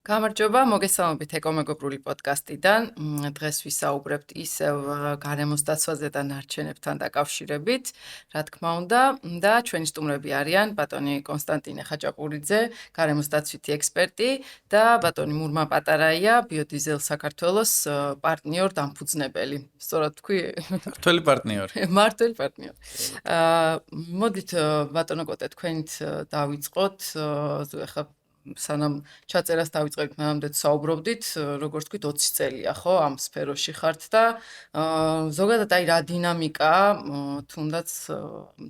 გამარჯობა, მოგესალმებით ეკომეგობრული პოდკასტიდან. დღეს ვისაუბრებთ ისევ გარემოს დაცვაზე და ნარჩენებთან დაკავშირებით, რა თქმა უნდა, და ჩვენი სტუმრები არიან ბატონი კონსტანტინე ხაჭაპურიძე, გარემოს დაცვითი ექსპერტი და ბატონი მურმა პატარაია, ბიოდიზელ საქართველოს პარტნიორ დამფუძნებელი. სწორად თქვი? მართველი პარტნიორი. მართველი პარტნიორი. მოდით ბატონო კოტე, თქვენით დავიწყოთ, ახლა სანამ ჩაწერას დავიწყებთ, მანამდე საუბრობდით, როგორც თქვით 20 წელია, ხო, ამ სფეროში ხართ და ზოგადად აი რა დინამიკაა, თუნდაც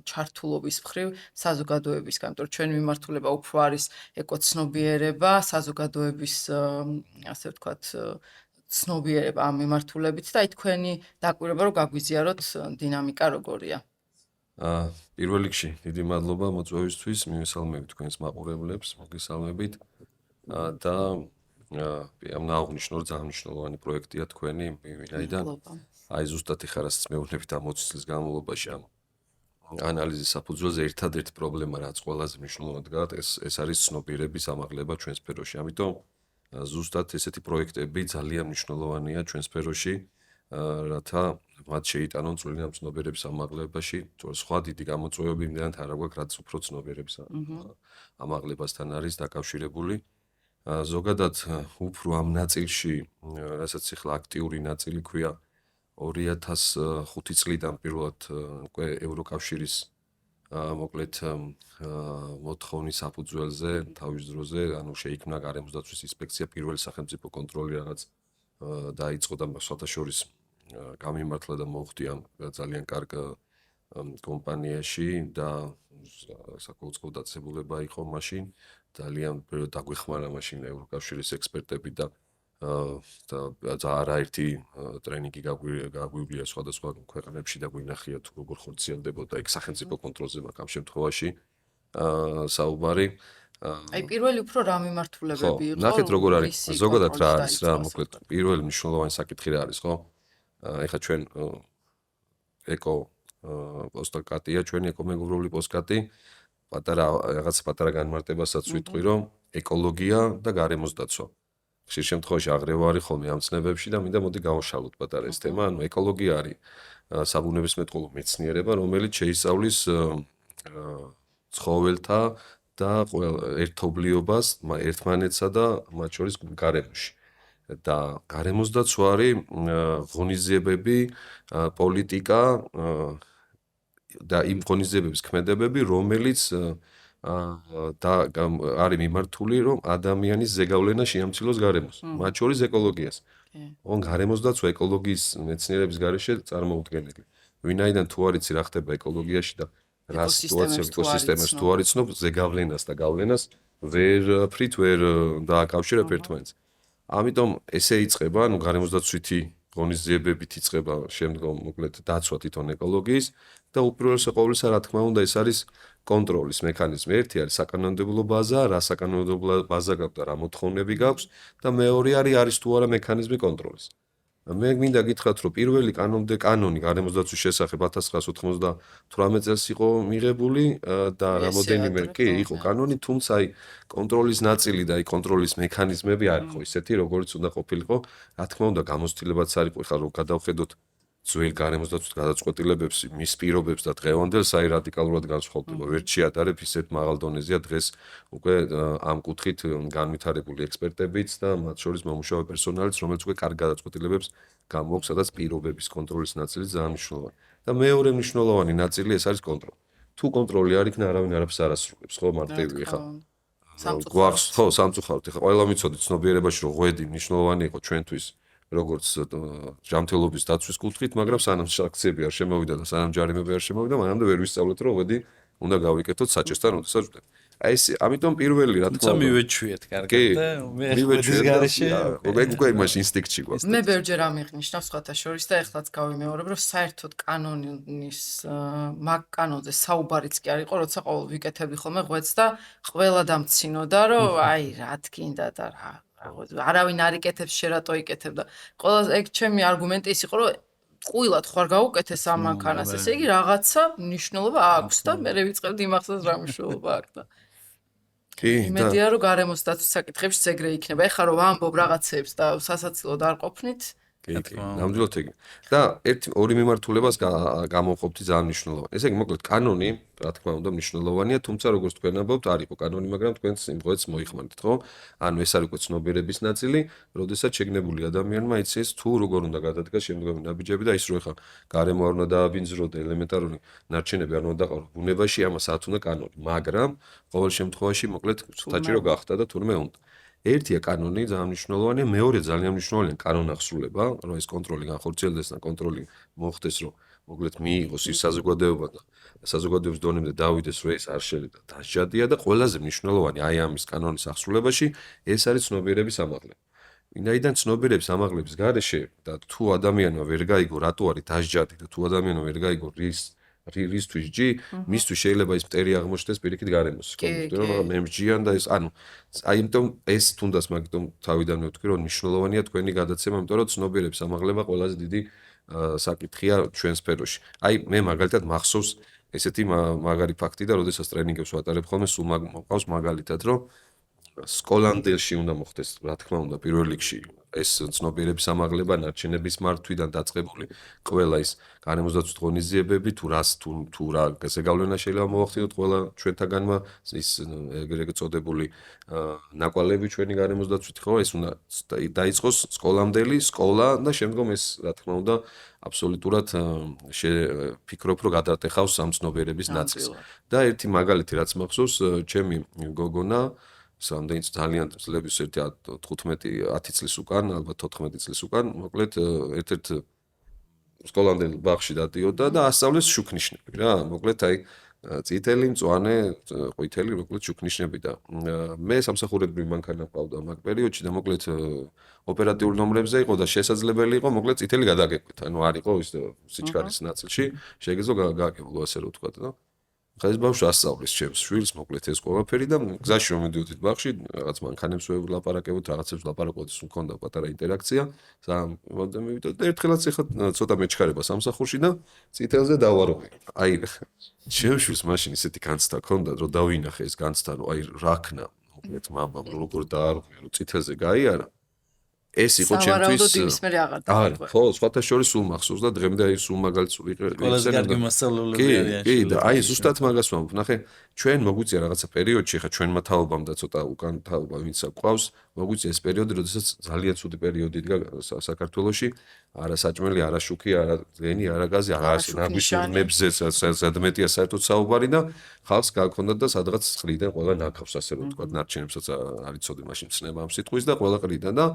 ჩართულობის მხრივ საზოგადოებისგან, იმიტომ რომ ჩვენი მიმართულება უფრო არის ეკოცნობიერება, საზოგადოების ასე ვთქვათ, ცნობიერება ამ მიმართულებით და აი თქვენი დაკვირვება რომ გაგვიზიაროთ დინამიკა როგორია. პირველ რიგში დიდი მადლობა მოწვევისთვის, მივესალმებით თქვენს მაყურებლებს, მოგესალმებით და ამ აღნიშნულ ძალიან მნიშვნელოვანი პროექტია თქვენი, ვინაიდან აი ზუსტად ეხლა რაც მეუბნებით ამ 20 წლის განმავლობაში ამ ანალიზის საფუძველზე ერთადერთი პრობლემა რაც ყველაზე მნიშვნელოვნად გადის, ეს არის ცნობიერების ამაღლება ჩვენ სფეროში. ამიტომ ზუსტად ესეთი პროექტები ძალიან მნიშვნელოვანია ჩვენ სფეროში. რათა მათ შეიტანონ წვლილი ამ ცნობიერების ამაღლებაში, სხვა დიდი გამოწვევები იმდენად არ აქვს, რაც უფრო ცნობიერების ამაღლებასთან არის დაკავშირებული. ზოგადად უფრო ამ ნაწილში, რასაც ახლა აქტიური ნაწილი ქვია 2005 წლიდან პირველად უკვე ევროკავშირის მოკლედ მოთხოვნის საფუძველზე თავის დროზე, ანუ შეიქმნა გარემოს დაცვის ინსპექცია, პირველი სახელმწიფო კონტროლი რაღაც დაიწყო და სხვათა შორის გამიმართლა და მოხვდი ამ ძალიან კარგ კომპანიაში და საკუთრივ დაწესებულება იყო მაშინ ძალიან დაგვეხმარა მაშინ ევროკავშირის ექსპერტები და არაერთი ტრენინგი გაგვივლია სხვადასხვა ქვეყნებში და გვინახია თუ როგორ ხორციელდებოდა ეგ სახელმწიფო კონტროლზე მაგ ამ შემთხვევაში საუბარი აი პირველი უფრო რა მიმართულებები იყო? ნახეთ როგორ არის ზოგადად რა არის რა მოკლედ პირველი მნიშვნელოვანი საკითხი რა არის ხო? ეხლა ჩვენ ეკო პოსტკატია ჩვენი ეკომეგობრული პოსტკატი პატარა განმარტებასაც ვიტყვი რომ ეკოლოგია და გარემოს დაცვა ხშირ შემთხვევაში აღრევა არის ხოლმე ამ ცნებებში და მინდა მოდი გავაშალოთ პატარა ეს თემა ანუ ეკოლოგია არის საბუნებისმეტყველო მეცნიერება რომელიც შეისწავლის ცხოველთა და ერთობლიობას ერთმანეთსა და მათ შორის გარემოში და გარემოს დაცვა არის ღონისძიებები, პოლიტიკა და იმ ღონისძიებების ქმედებები, რომელიც არის მიმართული, რომ ადამიანის ზეგავლენა შეამციროს გარემოს, მათ შორის ეკოლოგიას. ოღონდ გარემოს დაცვა ეკოლოგიის მეცნიერების გარეშე წარმოუდგენელი. ვინაიდან თუ არ იცი რა ხდება ეკოლოგიაში და რა სიტუაცია ეკოსისტემას თუ არ იცნობ, ზეგავლენას და გავლენას ვერაფრით ვერ დააკავშირებ ერთმანეთს. ამიტომ ესე იწყება, ანუ გარემოს დაცვითი ღონისძიებებით იწყება შემდგომ მოკლედ დაცვა თვითონ ეკოლოგიის და უპირველეს ყოვლისა, რა თქმა უნდა, ეს არის კონტროლის მექანიზმი. ერთი არის საკანონმდებლო ბაზა, რა საკანონმდებლო ბაზა გაქვს და რა მოთხოვნები გაქვს და მეორე არის თუ არა მექანიზმი კონტროლის. მე მინდა გითხრათ, რომ პირველი კანონი გარემოს დაცვის შესახებ 1998 წელს იყო მიღებული და რამოდენიმე კი იყო კანონი, თუმცა აი კონტროლის ნაწილი და აი კონტროლის მექანიზმები არ იყო ისეთი, როგორც უნდა ყოფილიყო. რა თქმა უნდა, გამოცდილებაც არ იყო, ხა რომ გადავხედოთ ძველ გარემოს დაცვის გადაწყვეტილებებს, მის პირობებს და დღევანდელს აი რადიკალურად განსხვავდება. ვერც შეატარებ ისეთ მაღალ დონეზეა დღეს უკვე ამ კუთხით განვითარებული ექსპერტებიც და მათ შორის მომუშავე პერსონალიც, რომელიც უკვე კარგ გადაწყვეტილებებს გამოაქვს, სადაც პირობების კონტროლის ნაწილი ძალიან მნიშვნელოვანი. და მეორე მნიშვნელოვანი ნაწილი ეს არის კონტროლი. თუ კონტროლი არ იქნა, არავინ არაფერს არ ასრულებს, ხო, მარტივი ხა. გვაქვს ხო, სამწუხაროდ, ხა ყველა მიცოდით ცნობიერებაში, რომ ღვედი მნიშვნელოვანი იყო ჩვენთვის. როგორც ჯანმრთელობის დაცვის კუთხით, მაგრამ სანამ აქციები არ შემოვიდა და სანამ ჯარიმები არ შემოვიდა, მანამდე ვერ ვისწავლეთ, რომ ღვედი უნდა გავიკეთოთ საჭესთან, როდესაც ვждებ. აი ეს, ამიტომ პირველი რა თქმა უნდა, მივეჩვიეთ კარგად და მე გარეშე უკვე იმაში ინსტინქტი გვაქვს. მე ბევრჯერ ამიღნიშნავ სხვათა შორის და ეხლაც გავიმეორებ, რომ საერთოდ კანონის მაგ კანონზე საუბარიც კი არ იყო, როცა ყოველ ვიკეთებდი ხოლმე ღვედს და ყველა დამცინოდა, რომ აი რა თქინდა და რა არავინ არ იკეთებს, შე რატო იკეთებ და ყველა ეგ ჩემი არგუმენტი ის იყო, რომ ყვილად ხარ გაუკეთეს ამ მანქანას, ესე იგი რაღაცა მნიშვნელობა აქვს და მე ვიწყებდი იმახსას რა მნიშვნელობა აქვს და კი, და იმედია რომ გარემოს დაცვის საკითხებში ზეგრე იქნება. ეხლა რომ ვამბობ რაღაცებს და სასაცილოდ არ ყოფნით, კი, ნამდვილად ეგ. და ორი მიმართულებას გამოვყოფთ ძალიან მნიშვნელოვანი. ესე იგი, მოკლედ კანონი, რა თქმა უნდა, მნიშვნელოვანია, თუმცა როგორც თქვენ ამბობთ, არ იყო კანონი, მაგრამ თქვენ იმ დღეს მოიხმართ, ხო? ანუ ეს არ იყო ცნობიერების ნაწილი, როდესაც შეგნებული ადამიანმა იცის თუ როგორ უნდა გადადგას შემდგომი ნაბიჯები და ის რო ეხა გარემო არ უნდა დააბინძრო და ელემენტარული ნარჩენები არ უნდა დაყარო ბუნებაში, ამას არ უნდა კანონი, მაგრამ ყოველ შემთხვევაში მოკლედ საჭირო გახდა და თურმე უნდა. ერთია კანონი, ძალიან მნიშვნელოვანია, მეორე ძალიან მნიშვნელოვანია კანონახსრულება, რომ ეს კონტროლი განხორციელდეს და კონტროლი მოხდეს, რომ მოკლედ მიიღოს ის საზოგადოება და საზოგადოების დონემდე დავიდეს, რომ ეს არ შეიძლება დასჯადია და ყველაზე მნიშვნელოვანი აი ამის კანონის ახსრულებაში ეს არის ცნობიერების ამაღლება. ვინაიდან ცნობიერების ამაღლების გარეშე და თუ ადამიანმა ვერ გაიგო რატო არის დასჯადი და თუ ადამიანმა ვერ გაიგო რისთვის ჯი, მისთვის შეიძლება ის მტერი აღმოჩნდეს პირიქით გარემოს. მაგრამ მე მსჯიან და ეს ანუ აი იმიტომ ეს თუნდაც მაგიტომ თავიდანვე ვთქვი რომ მნიშვნელოვანია თქვენი გადაცემა, იმიტომ რომ ცნობიერების ამაღლება ყველაზე დიდი საკითხია ჩვენ სფეროში. აი მე მაგალითად მახსოვს ესეთი მაგარი ფაქტი და როდესაც ტრენინგებს ვატარებ ხოლმე სულ მყავს მაგალითად რომ სკოლამდელში უნდა მოხდეს, რა თქმა უნდა, პირველ რიგში ეს ცნობიერების ამაღლება, ნარჩენების მართვიდან დაწყებული ყველა ის გარემოსდაცვის ღონისძიებები, თუ რა ზეგავლენა შეიძლება მოვახდინოთ ყველა ჩვენთაგანმა, ის ეგრეთ წოდებული ნაკვალევი ჩვენი გარემოსდაცვით, ხო, ეს უნდა დაიწყოს სკოლამდელი სკოლა და შემდგომ ეს, რა თქმა უნდა, აბსოლუტურად ფიქრობ, რომ გადატეხავს ამ ცნობიერების ნაწილს. და ერთი მაგალითი, რაც მახსოვს, ჩემი გოგონა სამდენი ძალიან წლების 15 წლის უკან, ალბათ 14 წლის უკან, მოკლედ ერთ-ერთ სკოლამდელ ბაღში დადიოდა და ასწავლეს შუქნიშნები რა. მოკლედ აი წითელი, მწვანე, ყვითელი, მოკლედ შუქნიშნები და მე სამსახურებრივი მანქანა ყავდა მაგ პერიოდში და მოკლედ ოპერატიულ ნომრებზე იყო და შესაძლებელი იყო მოკლედ წითელი გადაგეკვეთ. ანუ არ იყო ის სიჩქარის ნაწილში, შეგეძლო გააკეთო ასე რომ ვთქვა და ხა ეს ბავშვი ასწავლის ჩემს შვილს, მოკლედ ეს ყველაფერი და გზაში რომ მივდიოდით ბაღში, რაღაც მანქანებს ვლაპარაკებოთ, რაღაცებს ვლაპარაკობთ, ის მქონდა პატარა ინტერაქცია. და მივიდოდ და ერთხელაც ეხა ცოტა მეჩქარება სამსახურში და წითელზე დავაროვე. აი ჩემს შვილს მაშინ ისეთი განცდა ჰქონდა, რომ დავინახე ეს განცდა, რომ აი რა ქნა, მოკლედ მამამ როგორ დაარღვია, რომ წითელზე გაიარა. ეს იყო ჩემთვის ხო, სხვათა შორის სულ მახსოვს და დღემდე აი სულ მაგალითს ვიყრე. ყველაზე კარგი მასწავლებლები არიან. კი, და აი ზუსტად მაგას ვამბობ. ნახე, ჩვენ მოგვიწია რაღაცა პერიოდში, ხა ჩვენმა თაობამ და ცოტა უკან თაობა ვინც აქვს, მოგვიწია ეს პერიოდი, როდესაც ძალიან ცუდი პერიოდი იდგა საქართველოში. არა საჭმელი, არა შუქი, არა გენი, არა გაზი, არა ნაგვისურნებზე ზედმეტია საერთოდ საუბარი და ხალხს გაქონდა და სადღაც ხრიდან ყველა ნახავს ასე რომ ვთქვა, ნარჩენებსაც არ იცოდი მაშინ ცნება ამ სიტყვის და ყველა ხრიდან და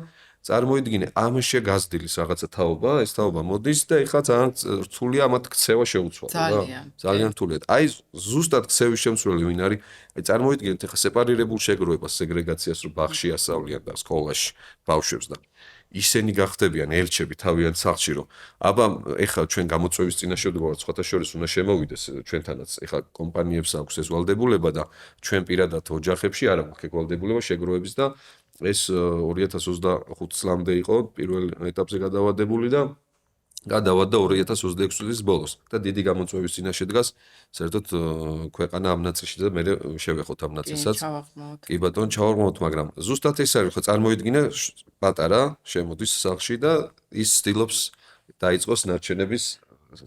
წარმოიდგინე ამ შეგაზრდილის რაღაცა თაობა, ეს თაობა მოდის და ეხლა ძალიან რთულია ამათ ქცევა შეუცვალო რა. ძალიან რთულია. აი ზუსტად ქცევის შემცვლელი ვინ არის? აი წარმოიდგინეთ ეხლა სეპარირებულ შეგროვებას, სეგრეგაციას რო ბაღში ასავლიან და სკოლაში ბავშვებს და ისინი გახდებიან ელჩები თავიანთ სახლში რომ აბა ეხლა ჩვენ გამოწვევის წინაშე ვდგავართ, სხვათა შორის უნდა შემოვიდეს ჩვენთანაც ეხლა კომპანიებს აქვს ეს ვალდებულება და ჩვენ პირადად ოჯახებში არ აქვს ეგ ვალდებულება შეგროვების და ეს 2025 წლამდე იყო პირველ ეტაპზე გადავადებული და გადავადა 2026 წლის ბოლოს და დიდი გამოწვევის წინაშე დგას საერთოდ ქვეყანა ამ ნაწილში და მე შევეხოთ ამ ნაწილსაც. კი ბატონო, ჩავარღვევთ, მაგრამ ზუსტად ეს არის, ხო წარმოიდგინე პატარა შემოდის სახლში და ის ცდილობს დაიწყოს ნარჩენების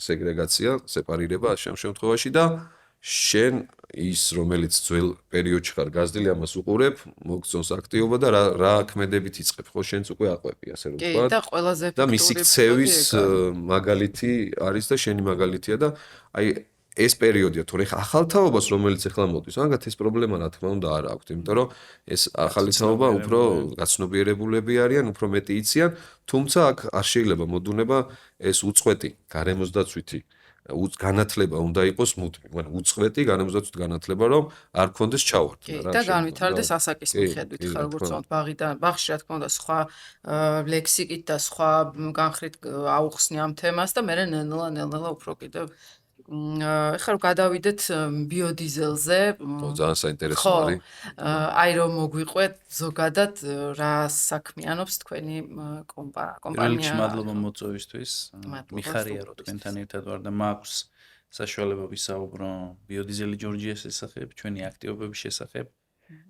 სეგრეგაცია, სეპარირება ამ შემთხვევაში და შენ ის რომელიც ძველ პერიოდში ხარ გაზრდილი ამას უყურებ, მოგწონს აქტიობა და რა ქმედებით იწყებ, ხო შენც უკვე აყვები, ასე რომ ვთქვა. და ყველაზე და მისი ქცევის მაგალითი არის და შენი მაგალითია და აი ეს პერიოდია, თორე ხა ახალ თაობას რომელიც ახლა მოდის, მაგათ ეს პრობლემა რა თქმა უნდა არ აქვს, იმიტომ რომ ეს ახალი თაობა უფრო გაცნობიერებულები არიან, უფრო მეტი იციან, თუმცა აქ არ შეიძლება მოდუნება ეს უწყვეტი გარემოსდაცვითი განათლება უნდა იყოს მუდმივი, მაგრამ უწყვეტი გარემოსდაცვითი განათლება რომ არ გქონდეს ჩავარდნა რა. და განვითარდეს ასაკის მიხედვით, ხა როგორც ვთქვათ, ბაღში რა თქმა უნდა სხვა ლექსიკით და სხვა განხრით აუხსნი ამ თემას და მე ნელა უფრო კიდევ ეხლა რომ გადავიდეთ ბიოდიზელზე, ძალიან საინტერესო არის. აი რომ მოგვიყვეთ ზოგადად რა საქმიანობს თქვენი კომპანია. მადლობა მოწვევისთვის. მიხარია რომ თქვენთან ერთად ვარ და მაქვს საშუალება ვისაუბრო ბიოდიზელი ჯორჯიას შესახებ, ჩვენი აქტივობების შესახებ.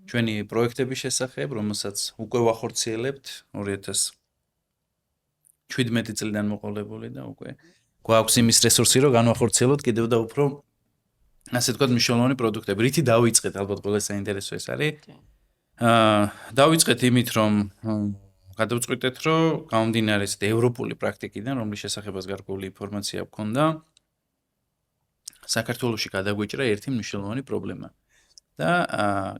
ჩვენი პროექტების შესახებ, რომელსაც უკვე ვახორციელებთ 2017 წლიდან მოყოლებული და უკვე გვაქვს იმის რესურსი, რომ განვახორციელოთ კიდევ და უფრო ასე ვთქვათ მნიშვნელოვანი პროდუქტები. რითი დავიწყეთ, ალბათ ყველას საინტერესო ეს არის. დავიწყეთ იმით, რომ გადავწყვიტეთ, რომ გამომდინარე ესეთ ევროპული პრაქტიკიდან, რომლის შესახებაც გარკვეული ინფორმაცია გვქონდა, საქართველოში გადაგვეჭრა ერთი მნიშვნელოვანი პრობლემა. და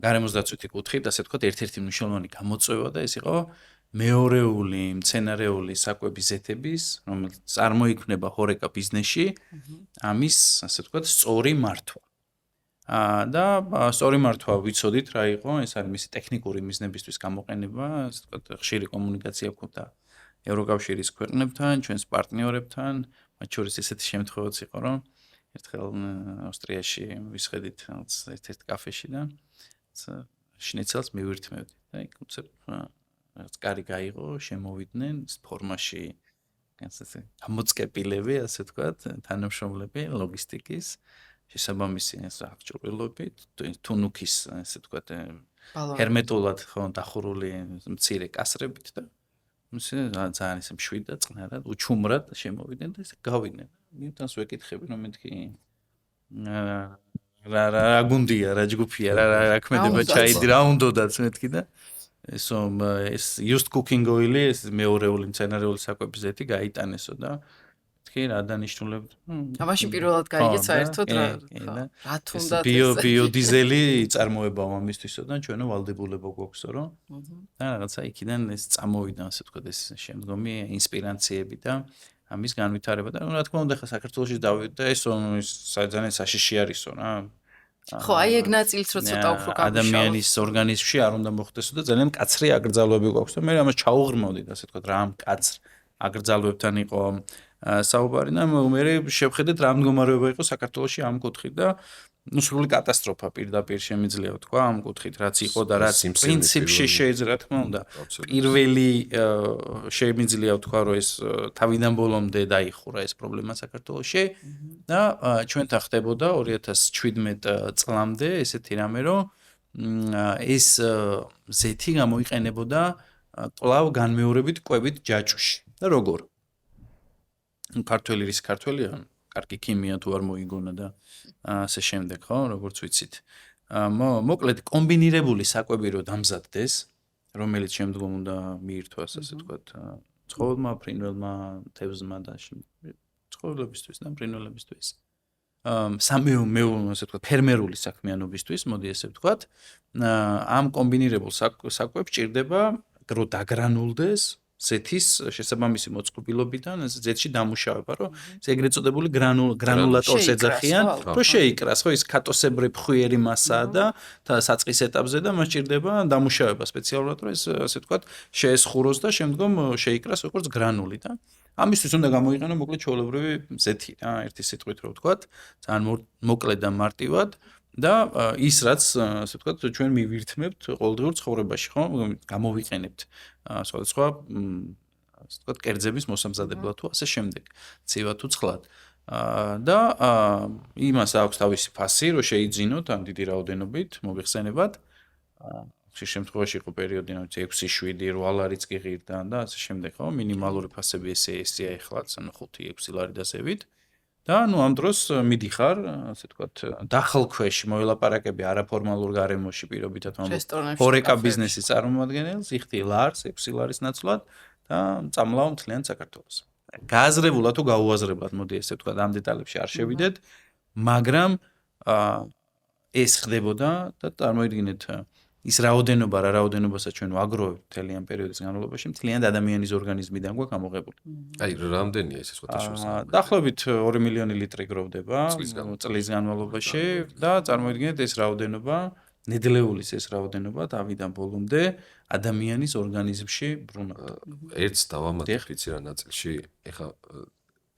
გარემოსდაცვითი კუთხით, ასე ვთქვათ, ერთ-ერთი მნიშვნელოვანი გამოწვევა და ეს იყო მეორეული მცენარეული საკვების ზეთების, რომელიც წარმოიქმნება ჰორეკა ბიზნესში, ამის, ასე ვთქვათ, სწორი მართვა. და სწორი მართვა ვიცოდით რა იყო, ეს არის მისი ტექნიკური მიზნებისთვის გამოყენება, ასე ვთქვათ, ხშირი კომუნიკაცია გვქონდა ევროკავშირის ქვეყნებთან, ჩვენს პარტნიორებთან, მათ შორის ესეთი შემთხვევაც იყო, რომ ერთხელ ავსტრიაში ვისხედით ერთ-ერთ კაფეში და შნიცელს მივირთმევდით და იქ უცებ რაღაც კარი გაიღო, შემოვიდნენ ფორმაში გამოწყებილები, ასე ვთქვათ, თანამშრომლები ლოგისტიკის შესაბამისი აღჭურვილობით, თუნუქის, ასე ვთქვათ, ჰერმეტულად ხო დახურული მცირე კასრებით და ძალიან ისე მშვიდ და წყნარად, უჩუმრად შემოვიდნენ და ესე გავიდნენ. მიუთანს ვეკითხები, რომ მეთქი რა გუნდია, რა ჯგუფია, რა ქმედება ჩაიდი, რა უნდოდაც მეთქი და ეს used cooking oil-ი, ეს მეორეული მცენარეული საკვების ზეთი გაიტანესო და მეთქი რა დანიშნულებდა. ამაში პირველად გაიგეთ საერთოდ რა თუნდაც ბიოდიზელი წარმოება ამისთვისო და ჩვენო ვალდებულება გვაქვსო, რომ და რაღაცა იქიდან ეს წამოვიდა, ასე ვთქვათ, ეს შემდგომი ინსპირაციები და ამის განვითარება და რა თქმა უნდა ხა საქართველოში დავიდეთ და ეს ძალიან საშიში არისო რა. ხო, აი ეგ ნაწილიც რო ცოტა უფრო გავიშალოთ. ადამიანის ორგანიზმში არ უნდა მოხდესო და ძალიან მკაცრი აკრძალვები გვაქვს და მე ამას ჩაუღრმავდით, ასე ვთქვათ, რა მკაცრ აკრძალვებთან იყო საუბარი და მე შევხედეთ რა მდგომარეობა იყო საქართველოში ამ კუთხით და სრული კატასტროფა პირდაპირ შემიძლია ვთქვა ამ კუთხით, რაც იყო და რაც პრინციპში შეიძლება რა თქმა უნდა პირველი შემიძლია ვთქვა, რომ ეს თავიდან ბოლომდე დაიხურა ეს პრობლემა საქართველოში და ჩვენთან ხდებოდა 2017 წლამდე ესეთი რამე, რომ ეს ზეთი გამოიყენებოდა კვლავ განმეორებით კვებით ჯაჭვში და როგორ ქართველი რის ქართველია კარგი ქიმია თუ არ მოიგონა და ასე შემდეგ, ხო, როგორც ვიცით. მოკლედ კომბინირებული საკვები რო დამზადდეს, რომელიც შემდგომ უნდა მიირთვას, ასე ვთქვათ, ცხოველმა, ფრინველმა, თევზმა და ცხოველებისთვის და ფრინველებისთვის. სამეურნეო, ასე ვთქვათ, ფერმერული საქმიანობისთვის, მოდი ესე ვთქვათ, ამ კომბინირებულ საკვებს ჭირდება რო დაგრანულდეს ზეთის შესაბამისი მოწყობილობიდან ზეთში დამუშავება, რომ ეს ეგრეთ წოდებული გრანულატორს ეძახიან, რომ შეიკრას, ხო, ის კატოსებრი ფხვიერი მასაა და საწყის ეტაპზე და მას ჭირდება დამუშავება სპეციალურად, რომ ეს ასე ვთქვათ, შეესხუროს და შემდგომ შეიკრას როგორც გრანული და ამისთვის უნდა გამოიყენო მოკლედ ჩვეულებრივი ზეთი რა, ერთი სიტყვით რო ვთქვათ, ძალიან მოკლედ და მარტივად და ის რაც ასე ვთქვათ ჩვენ მივირთმევთ ყოველდღიურ ცხოვრებაში, ხო? გამოვიყენებთ სხვადასხვა ასე ვთქვათ კერძების მოსამზადებლად თუ ასე შემდეგ, ცივად თუ ცხლად. და იმას აქვს თავისი ფასი, რომ შეიძინოთ ამ დიდი რაოდენობით მოგეხსენებათ. ხშირ შემთხვევაში იყო პერიოდი, რომელიც 6-7 8 ლარიც კი ღირდა და ასე შემდეგ, ხო? მინიმალური ფასები ესეა ეხლაც, ანუ 5-6 ლარი დასევით. და ნუ ამ დროს მიდიხარ, ასე ვთქვათ, დახალქვეშ მოელაპარაკები არაფორმალურ გარემოში პირობითად ჰორეკა ბიზნესის წარმომადგენელს, იხდი ლარს, 6 ლარის ნაცვლად და წამლავ მთლიან საქართველოს. გააზრებულად თუ გაუაზრებლად, მოდი ესე ვთქვათ, ამ დეტალებში არ შევიდეთ, მაგრამ ეს ხდებოდა და წარმოიდგინეთ ის რაოდენობა, რა რაოდენობასაც ჩვენ ვაგროვებთ მთლიან პერიოდის განმავლობაში, მთლიან ადამიანის ორგანიზმიდან გვაქვს ამოღებული. აი, რამდენია ეს სხვადასხვა? დაახლოებით 2 მილიონი ლიტრი გროვდება წლის განმავლობაში და წარმოიდგინეთ ეს რაოდენობა, ნედლეულის ეს რაოდენობა თავიდან ბოლომდე ადამიანის ორგანიზმში ბრუნავდა. ერთს დავამატებ იცი რა ნაწილში. ეხლა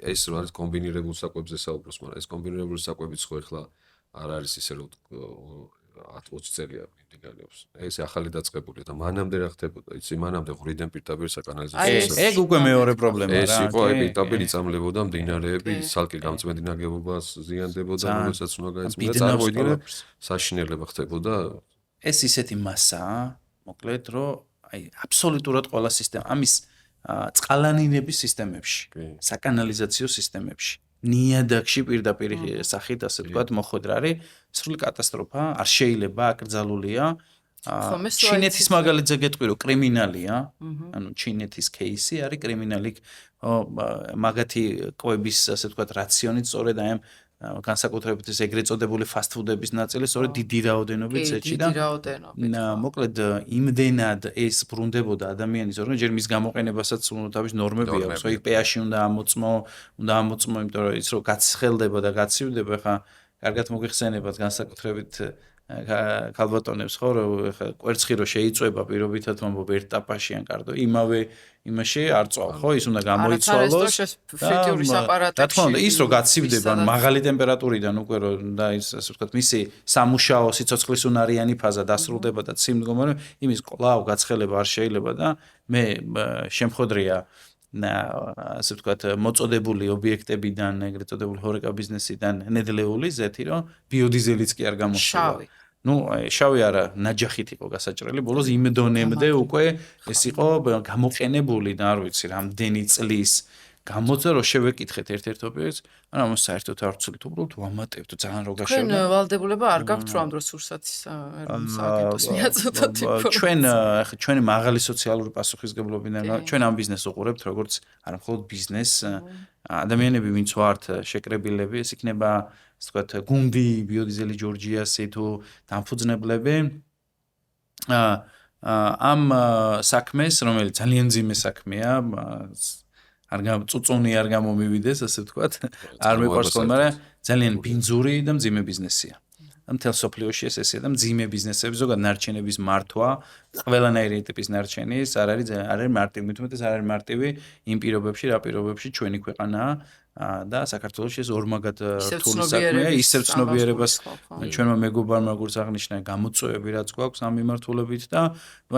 ეს რო არის კომბინირებულ საკვებზე საუბრობს, მაგრამ ეს კომბინირებული საკვებიც ხო ეხლა არ არის ისე რომ 10-20 წელია მიმდინარეობს. ეს ახალი დაწყებულია და მანამდე რა ხდებოდა? იცი, მანამდე ღვრიდან პირდაპირ საკანალიზაციო. ეგ უკვე მეორე პრობლემა რა. ეს იყო პირდაპირ იწამლებოდა მდინარეები, ცალკე გამწმენდი ნაგებობას ზიანდებოდა, რომელსაც უნდა გაეწმოდა. წარმოიდგინე, საშინელება ხდებოდა ეს ისეთი მასაა, მოკლედ, რომ აი აბსოლუტურად ყველა სისტემა ამის წყალანინების სისტემებში, საკანალიზაციო სისტემებში, ნიადაგში პირდაპირ სახით, ასე ვთქვათ, მოხვედრარი, სრული კატასტროფა, არ შეიძლება, აკრძალულია. ჩინეთის მაგალითზე გეტყვი, რომ კრიმინალია, ანუ ჩინეთის кейსი არის კრიმინალი, მაგათი კვების, ასე ვთქვათ, რაციონით სწორედ აი ამ განსაკუთრებით ეს ეგრეთ წოდებული ფასტ-ფუდების ნაწილი სწორედ დიდი რაოდენობით ზეთში და მოკლედ იმდენად ეს ბრუნდებოდა ადამიანის ორგანიზმში, ჯერ მის გამოყენებასაც თავის ნორმები აქვს, ხო, pH-ი უნდა ამოწმო, იმიტომ რომ ის რო გაცხელდება და გაცივდება, ხა კარგად მოგიხსენებათ განსაკუთრებით ქალბატონებს ხო, რომ ხა კვერცხი რო შეიწובה პირობითად მომბობ ერთ ტაპაში ან კარდო, იმავე იმაში არ წვალ, ხო, ის უნდა გამოიცვალოს. ფრიტიურის აპარატებში. რა თქმა უნდა, ის რო გაცივდება მაღალი ტემპერატურიდან უკვე რო და ის ასე ვთქვათ, მისი სამუშაო სიცოცხლის უნარიანი ფაზა დასრულდება და ციმდგომარე, იმის კვლავ გაცხელება არ შეიძლება და მე შემხოდრია ასე ვთქვათ, მოწოდებული ობიექტებიდან, ეგრეთ წოდებული ჰორეკა ბიზნესიდან ნედლეული ზეთი, რომ ბიოდიზელიც კი არ გამოსულა. შავი არა, ნაჯახით იყო გასაჭრელი, ბოლოს იმ დონემდე უკვე ეს იყო გამოყენებული და არ ვიცი, რამდენი წლის გამოცა რომ შევეკითხეთ ერთ-ერთ ობიექტს, ანუ საერთოდ არ ვცვლით, უბრალოდ ვამატებთ ძალიან რო გაშევდა. ჩვენ ვალდებულება არ გაქვთ რომ ამ დროს სურსათის სააგენტოს მიაწოდოთ ჩვენ ჩვენი მაღალი სოციალური პასუხისგებლობიდან ჩვენ ამ ბიზნესს უყურებთ როგორც არა მხოლოდ ბიზნესს, ადამიანები ვინც ვართ შეკრებილები, ეს იქნება ასე ვთქვათ გუნდი ბიოდიზელი ჯორჯიასი თუ დამფუძნებლები ამ საქმეს, რომელიც ძალიან ძიმე საქმეა, წუწუნი არ გამომივიდეს, ასე ვთქვათ, არ მიყვარს ხოლმე, მაგრამ ძალიან ბინძური და მძიმე ბიზნესია. მთელ სოფლიოში ესეა და მძიმე ბიზნესები, ზოგადად ნარჩენების მართვა, ყველანაირი ტიპის ნარჩენი, არ არის მარტივი, მithumetes არ არის მარტივი იმ პირობებში, რა პირობებში ჩვენი ქვეყანაა და საქართველოში ეს ორმაგად რთული საქმეა, ისევ ცნობიერებას ჩვენმა მეგობარმა როგორც აღნიშნა, გამოწვევები რაც გვაქვს ამ მიმართულებით და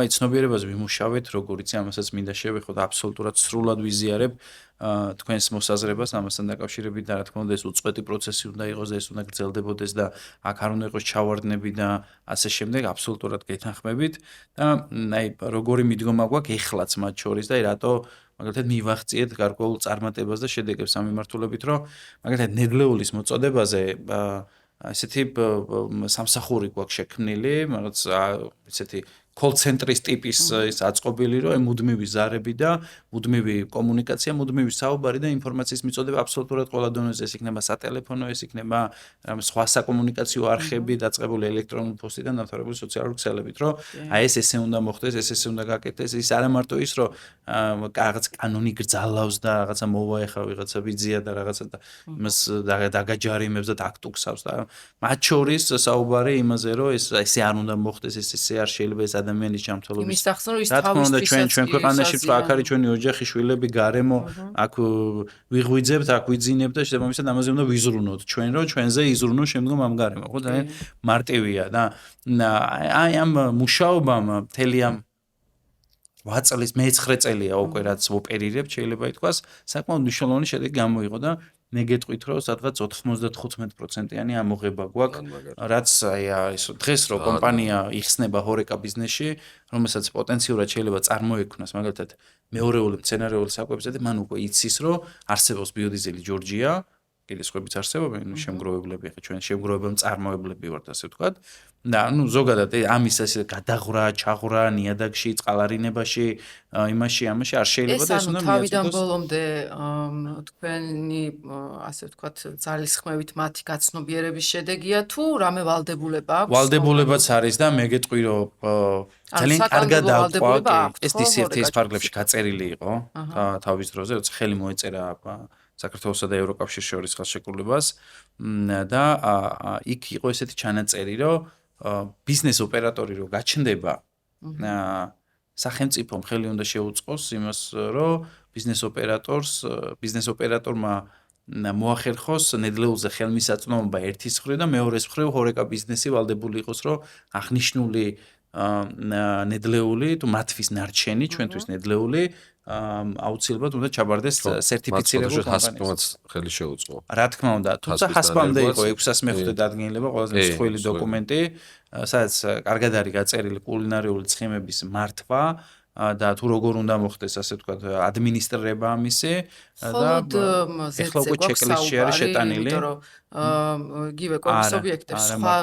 აი ცნობიერებას ვიმუშავეთ, როგორ იცი, ამასაც მინდა შევეხოთ, აბსოლუტურად სრულად ვიზიარებ თქვენს მოსაზრებას ამასთან დაკავშირებით და რა თქმა უნდა ეს უწყვეტი პროცესი უნდა იყოს და ეს უნდა გრძელდებოდეს და აქ არ უნდა იყოს ჩავარდნები და ასე შემდეგ აბსოლუტურად გეთანხმებით და აი როგორი მიდგომა გვაქვს ეხლაც მათ შორის და აი რატო მაგალითად მივახციეთ გარკვეულ წარმატებას და შედეგებს ამ მიმართულებით რომ მაგალითად ნედლეულის მოწოდებაზე ესეთი სამსახური გვაქვს შექმნილი რაღაც ესეთი call-ცენტრის ტიპის ის აწყობილი, რომ მუდმივი ზარები და მუდმივი კომუნიკაცია, მუდმივი საუბარი და ინფორმაციის მიწოდება აბსოლუტურად ყველა დონეზე, ეს იქნება სატელეფონო, ეს იქნება სხვა საკომუნიკაციო არხები, დაწყებული ელექტრონული პოსტიდან დამთავრებული სოციალური ქსელებით, რომ აი ეს ესე უნდა მოხდეს, ეს ესე უნდა გაკეთდეს, ის არა მარტო ის, რომ რაღაც კანონი გრძალავს და რაღაცა მოვა ეხა ვიღაცა ვიზია და რაღაცა და იმას დაგაჯარიმებს და დაგტუქსავს და მათ შორის საუბარი იმაზე, რომ ესე არ უნდა მოხდეს, ესე არ შეიძლება ეს ადამიანის ჯანმრთელობის იმის სახსნა ის რა თქმა უნდა ჩვენ ქვეყანაში აქ არის ჩვენი ოჯახი შვილები გარემო აქ ვიღვიძებთ აქ ვიძინებთ და შესაბამისად ამაზე უნდა ვიზრუნოთ ჩვენ რომ ჩვენზე იზრუნოს შემდგომ ამ გარემო ხო ძალიან მარტივია და აი ამ მუშაობამ მთელი ამ 8 წლის მე-9 წელია უკვე რაც ოპერირებთ შეიძლება ითქვას საკმაოდ მნიშვნელოვანი შედეგი გამოიღო და მე გეტყვით რომ სადღაც 95%-იანი ამოღება გვაქვს რაც აი ეს დღეს რო კომპანია იხსნება ჰორეკა ბიზნესში რომელსაც პოტენციურად შეიძლება წარმოექმნას მაგალითად მეორეული მცენარეული საკვებზე და მან უკვე იცის რომ არსებობს ბიოდიზელი ჯორჯია კიდე სხვაებიც არსებობენ შემგროვებლები ხა ჩვენ შემგროვებელ მწარმოებლები ვართ ასე ვთქვათ და ნუ ზოგადად ამის ასე გადაღვრა, ჩაღვრა, ნიადაგში, წყალარინებაში, იმაში არ შეიძლება და ეს უნდა მიაწოდოს. თავიდან ბოლომდე თქვენი ასე ვთქვათ ძალისხმევით მათი გაცნობიერების შედეგია თუ რამე ვალდებულება აქვს? ვალდებულებაც არის და მე გეტყვი რომ ძალიან კარგად აყვა ეს DCFT-ის ფარგლებში გაწერილი იყო თავის დროზე, როცა ხელი მოეწერა საქართველოსა და ევროკავშირის შორის ხელშეკრულებას და იქ იყო ესეთი ჩანაწერი რომ ბიზნეს ოპერატორი რო გაჩნდება სახელმწიფომ ხელი უნდა შეუწყოს იმას რომ ბიზნეს ოპერატორმა მოახერხოს ნედლეულზე ხელმისაწვდომობა ერთის მხრივ და მეორეს მხრივ ჰორეკა ბიზნესი ვალდებული იყოს რომ აღნიშნული ნედლეული თუ მათთვის ნარჩენი ჩვენთვის ნედლეული აუცილებლად უნდა ჩაბარდეს სერტიფიცირებულ კომპანიას. ჰასპმაც ხელი შეუწყო. რა თქმა უნდა, თუმცა ჰასპის ჰასპამდე იყო დანერგვაც, 600 მეხუთე დადგენილება, ყველაზე მსხვილი დოკუმენტი, სადაც კარგად არის გაწერილი კულინარიული ცხიმების მართვა და თუ როგორ უნდა მოხდეს, ასე ვთქვათ, ადმინისტრირება ამისი და მხოლოდ ეხლა უკვე ზეცე ჩეკლისტში არის შეტანილი. იმიტომ რომ იგივე კორპუს ობიექტებს სხვა